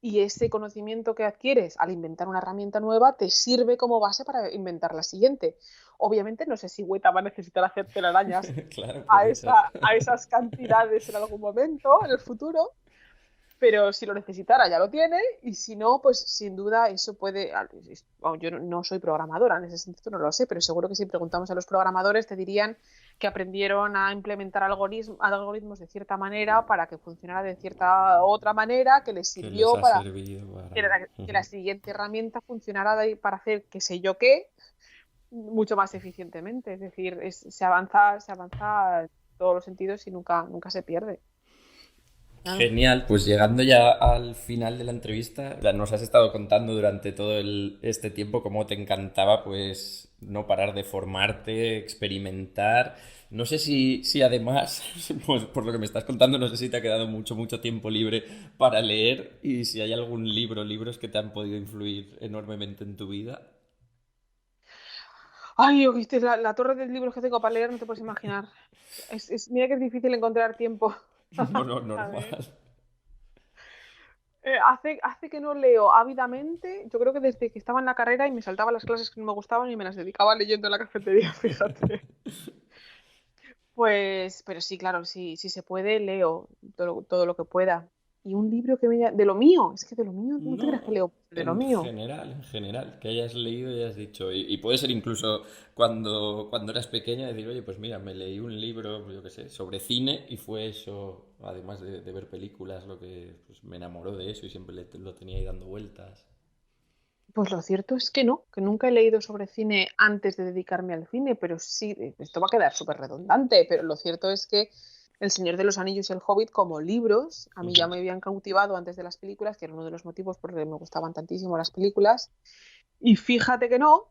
y ese conocimiento que adquieres al inventar una herramienta nueva te sirve como base para inventar la siguiente. Obviamente no sé si Weta va a necesitar hacer telarañas Claro, por eso. a esas cantidades en algún momento en el futuro, pero si lo necesitara ya lo tiene y si no, pues sin duda eso puede... Yo no soy programadora, en ese sentido no lo sé, pero seguro que si preguntamos a los programadores te dirían que aprendieron a implementar algoritmos de cierta manera para que funcionara de cierta otra manera, que les Que les sirvió ha para servido para... que la siguiente herramienta funcionara para hacer qué sé yo qué mucho más eficientemente. Es decir, se avanza en todos los sentidos y nunca se pierde. Claro. Genial, pues llegando ya al final de la entrevista, ya nos has estado contando durante todo este tiempo cómo te encantaba pues no parar de formarte, experimentar. No sé si además, pues por lo que me estás contando, no sé si te ha quedado mucho tiempo libre para leer y si hay algún libros que te han podido influir enormemente en tu vida. Ay, viste, la torre de libros que tengo para leer, no te puedes imaginar. Mira que es difícil encontrar tiempo. No, no, A ver. normal. Hace que no leo ávidamente. Yo creo que desde que estaba en la carrera y me saltaba las clases que no me gustaban y me las dedicaba leyendo en la cafetería, fíjate. Pues, pero sí, claro, sí, si se puede, leo todo lo que pueda. Y un libro que de lo mío, es que de lo mío, no te creas que No, leo de lo mío. en general, que hayas leído y hayas dicho. Y puede ser incluso cuando eras pequeña decir, oye, pues mira, me leí un libro, yo qué sé, sobre cine y fue eso, además de ver películas, lo que pues, me enamoró de eso y siempre lo tenía ahí dando vueltas. Pues lo cierto es que no, que nunca he leído sobre cine antes de dedicarme al cine, pero sí, esto va a quedar súper redundante, pero lo cierto es que El Señor de los Anillos y El Hobbit como libros, a mí ya Ujú. me habían cautivado antes de las películas, que era uno de los motivos por los que me gustaban tantísimo las películas, y fíjate que no,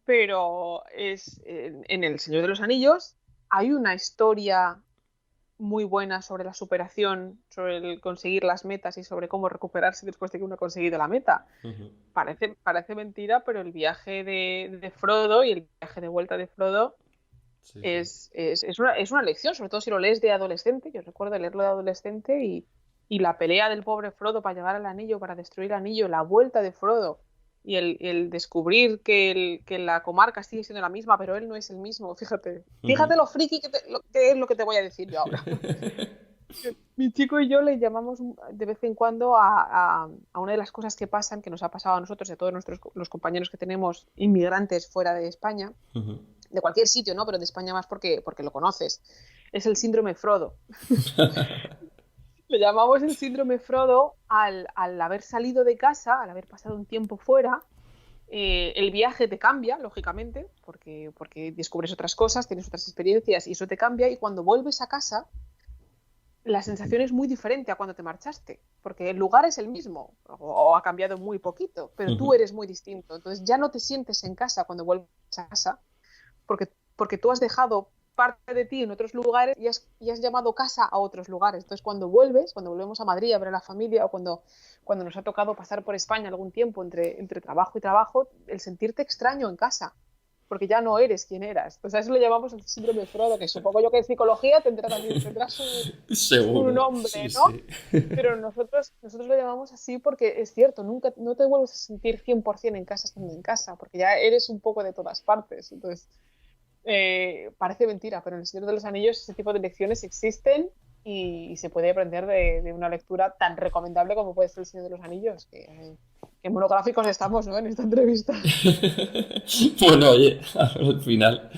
pero en El Señor de los Anillos hay una historia muy buena sobre la superación, sobre el conseguir las metas y sobre cómo recuperarse después de que uno ha conseguido la meta. Ujú. Parece mentira, pero el viaje de Frodo y el viaje de vuelta de Frodo Sí, sí. es una lección, sobre todo si lo lees de adolescente. Yo recuerdo leerlo de adolescente y la pelea del pobre Frodo para llegar al anillo, para destruir el anillo, la vuelta de Frodo y el descubrir que la comarca sigue siendo la misma, pero él no es el mismo. Ujú. Fíjate lo friki que es lo que te voy a decir yo ahora. Mi chico y yo le llamamos de vez en cuando a una de las cosas que pasan, que nos ha pasado a nosotros y a todos los compañeros que tenemos inmigrantes fuera de España, Ujú. de cualquier sitio, ¿no? Pero de España más porque lo conoces. Es el síndrome Frodo. Le llamamos el síndrome Frodo al haber salido de casa, al haber pasado un tiempo fuera. El viaje te cambia, lógicamente, porque descubres otras cosas, tienes otras experiencias y eso te cambia. Y cuando vuelves a casa, la sensación es muy diferente a cuando te marchaste, porque el lugar es el mismo o ha cambiado muy poquito, pero tú Ujú. eres muy distinto. Entonces ya no te sientes en casa cuando vuelves a casa, porque tú has dejado parte de ti en otros lugares y has llamado casa a otros lugares. Entonces cuando volvemos a Madrid a ver a la familia o cuando nos ha tocado pasar por España algún tiempo entre trabajo y trabajo, el sentirte extraño en casa porque ya no eres quien eras. Pues a eso le llamamos el síndrome de Frodo, que supongo yo que en psicología tendrá su Seguro, sí, nombre, ¿no? sí. Pero nosotros lo llamamos así porque es cierto, nunca, no te vuelves a sentir 100% en casa estando en casa, porque ya eres un poco de todas partes. Entonces, parece mentira, pero en El Señor de los Anillos ese tipo de lecciones existen y se puede aprender de una lectura tan recomendable como puede ser El Señor de los Anillos, que Qué monográficos estamos, ¿no? En esta entrevista. Bueno, oye, al final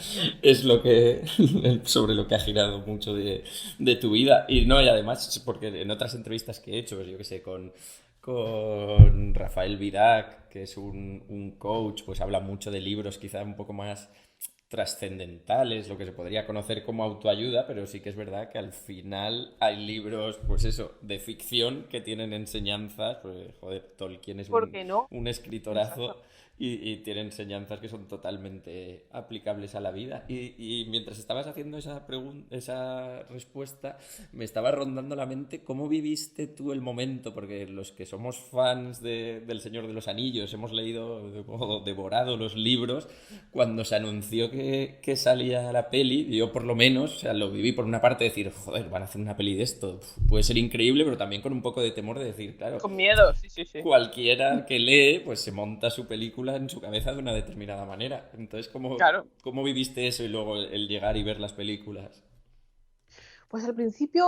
es lo que sobre lo que ha girado mucho de tu vida. Y no, y además, porque en otras entrevistas que he hecho, pues yo que sé, con Rafael Vidac, que es un coach, pues habla mucho de libros quizá un poco más trascendentales, lo que se podría conocer como autoayuda, pero sí que es verdad que al final hay libros, pues eso, de ficción que tienen enseñanzas, pues joder, Tolkien es ¿Por qué no? un Exacto. escritorazo y tiene enseñanzas que son totalmente aplicables a la vida. Y mientras estabas haciendo esa respuesta, me estaba rondando la mente cómo viviste tú el momento, porque los que somos fans del Señor de los Anillos, hemos leído o devorado los libros, cuando se anunció que salía la peli, yo por lo menos, o sea, lo viví por una parte de decir, joder, van a hacer una peli de esto, puede ser increíble, pero también con un poco de temor de decir, claro, Con miedo, sí, sí, sí. cualquiera que lee, pues se monta su película en su cabeza de una determinada manera. Entonces, Claro. cómo viviste eso y luego el llegar y ver las películas? Pues al principio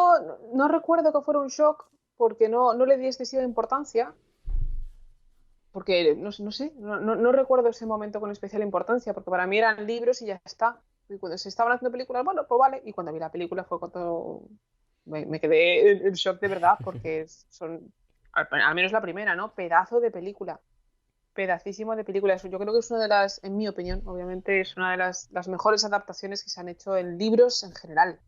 no recuerdo que fuera un shock porque no le di excesiva importancia, porque no sé, no recuerdo ese momento con especial importancia, porque para mí eran libros y ya está. Y cuando se estaban haciendo películas, bueno, pues vale. Y cuando vi la película fue cuando me quedé en shock de verdad, porque son, al menos la primera, ¿no? Pedazo de película, pedacísimo de película. Yo creo que es una de las, en mi opinión, obviamente, es una de las mejores adaptaciones que se han hecho en libros en general.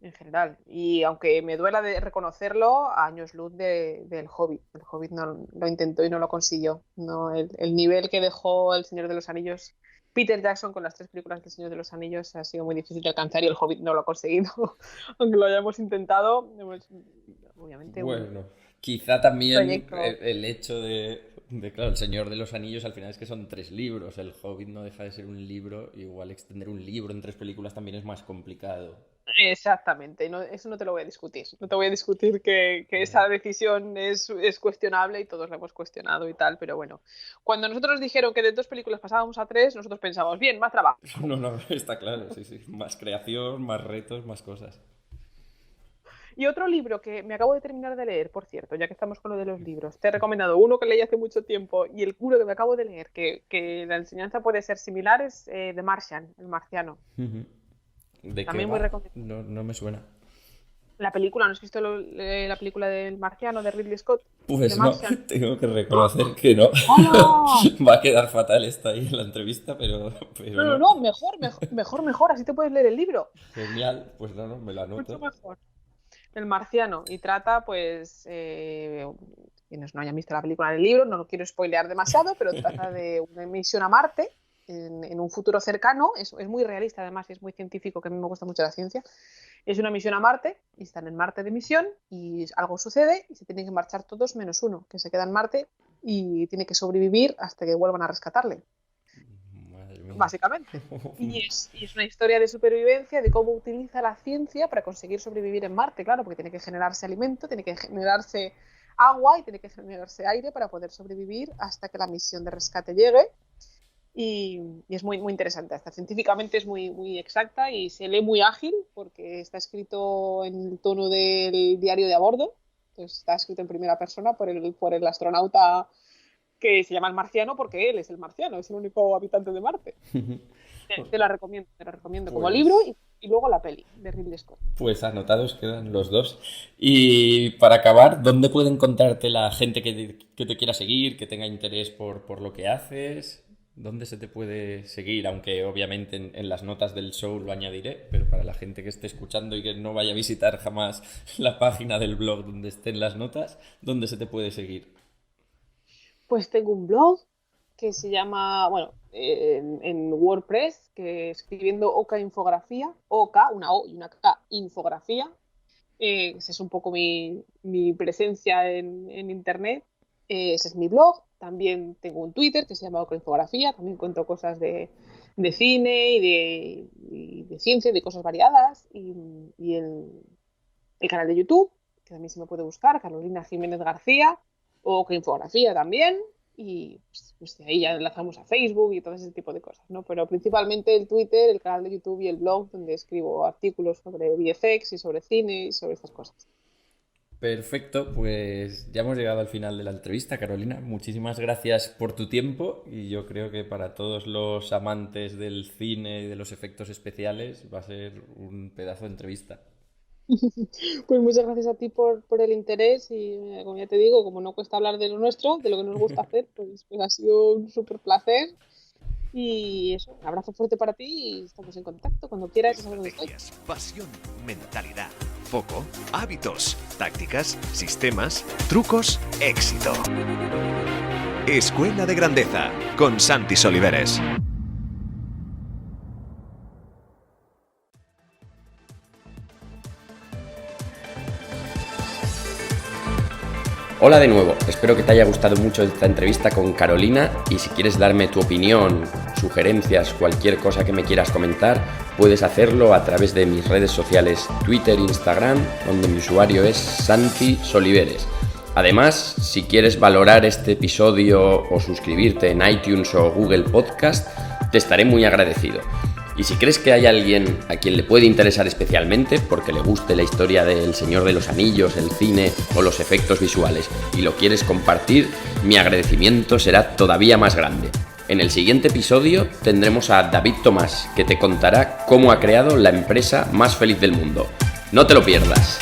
En general. Y aunque me duela de reconocerlo, a años luz del Hobbit. El Hobbit no lo intentó y no lo consiguió. No, el nivel que dejó El Señor de los Anillos, Peter Jackson con las tres películas del Señor de los Anillos ha sido muy difícil de alcanzar y el Hobbit no lo ha conseguido. Aunque lo hayamos intentado, obviamente un Bueno, quizá también proyecto. el hecho claro, El Señor de los Anillos al final es que son tres libros, El Hobbit no deja de ser un libro, igual extender un libro en tres películas también es más complicado. Exactamente, no, eso no te lo voy a discutir. No te voy a discutir que esa decisión es cuestionable y todos la hemos cuestionado y tal, pero bueno. Cuando nosotros nos dijeron que de dos películas pasábamos a tres, nosotros pensamos, bien, más trabajo. No, no, está claro, sí, sí. Más creación, más retos, más cosas. Y otro libro que me acabo de terminar de leer, por cierto, ya que estamos con lo de los libros, te he recomendado uno que leí hace mucho tiempo y el uno que me acabo de leer, que la enseñanza puede ser similar, es The Martian, El Marciano. Ujú. ¿De qué También muy va? recomendable. No, no me suena. La película, ¿no has visto la película del Marciano de Ridley Scott? The Pues no, Martian. tengo que reconocer que no. ¡Hola! Va a quedar fatal esta ahí en la entrevista, pero No, no, no. no, mejor, mejor, mejor, mejor, así te puedes leer el libro. Genial, pues no, no, me la Mucho anoto. mejor. El Marciano. Y trata, pues, quienes no hayan visto la película del libro, no lo quiero spoilear demasiado, pero trata de una misión a Marte en un futuro cercano. Es muy realista, además, y es muy científico, que a mí me gusta mucho la ciencia. Es una misión a Marte, y están en Marte de misión, y algo sucede, y se tienen que marchar todos menos uno, que se queda en Marte y tiene que sobrevivir hasta que vuelvan a rescatarle. Madre mía. Básicamente. Y es una historia de supervivencia, de cómo utiliza la ciencia para conseguir sobrevivir en Marte, claro, porque tiene que generarse alimento, tiene que generarse agua y tiene que generarse aire para poder sobrevivir hasta que la misión de rescate llegue. Y es muy, muy interesante. Hasta científicamente es muy, muy exacta y se lee muy ágil porque está escrito en el tono del diario de a bordo. Entonces está escrito en primera persona por el astronauta que se llama el marciano porque él es el marciano, es el único habitante de Marte. Te la recomiendo como libro Pues, y luego la peli de Ridley Scott. pues anotados quedan los dos. Y para acabar, ¿dónde puede encontrarte la gente que te quiera seguir, que tenga interés por lo que haces? ¿Dónde se te puede seguir? Aunque obviamente en las notas del show lo añadiré, pero para la gente que esté escuchando y que no vaya a visitar jamás la página del blog donde estén las notas, ¿dónde se te puede seguir? Pues tengo un blog que se llama, bueno, en WordPress, que escribiendo Oka Infografía, Oka, una O y una K, Infografía. Esa es un poco mi presencia en Internet. Ese es mi blog. También tengo un Twitter que se llama Oka Infografía. También cuento cosas de cine y de ciencia, de cosas variadas. Y el canal de YouTube, que también se me puede buscar, Carolina Jiménez García, o que infografía también, y pues de ahí ya enlazamos a Facebook y todo ese tipo de cosas, ¿no? Pero principalmente el Twitter, el canal de YouTube y el blog, donde escribo artículos sobre VFX y sobre cine y sobre estas cosas. Perfecto, pues ya hemos llegado al final de la entrevista, Carolina. Muchísimas gracias por tu tiempo y yo creo que para todos los amantes del cine y de los efectos especiales va a ser un pedazo de entrevista. Pues muchas gracias a ti por el interés y como ya te digo, como no cuesta hablar de lo nuestro, de lo que nos gusta hacer, pues ha sido un súper placer. Y eso, un abrazo fuerte para ti y estamos en contacto. Cuando quieras, ya sabes dónde estoy. Estrategias, pasión, mentalidad, foco, hábitos, tácticas, sistemas, trucos, éxito. Escuela de Grandeza con Santi Soliveres. Hola de nuevo, espero que te haya gustado mucho esta entrevista con Carolina y si quieres darme tu opinión, sugerencias, cualquier cosa que me quieras comentar, puedes hacerlo a través de mis redes sociales Twitter e Instagram, donde mi usuario es Santi Soliveres. Además, si quieres valorar este episodio o suscribirte en iTunes o Google Podcast, te estaré muy agradecido. Y si crees que hay alguien a quien le puede interesar especialmente porque le guste la historia del Señor de los Anillos, el cine o los efectos visuales y lo quieres compartir, mi agradecimiento será todavía más grande. En el siguiente episodio tendremos a David Tomás, que te contará cómo ha creado la empresa más feliz del mundo. No te lo pierdas.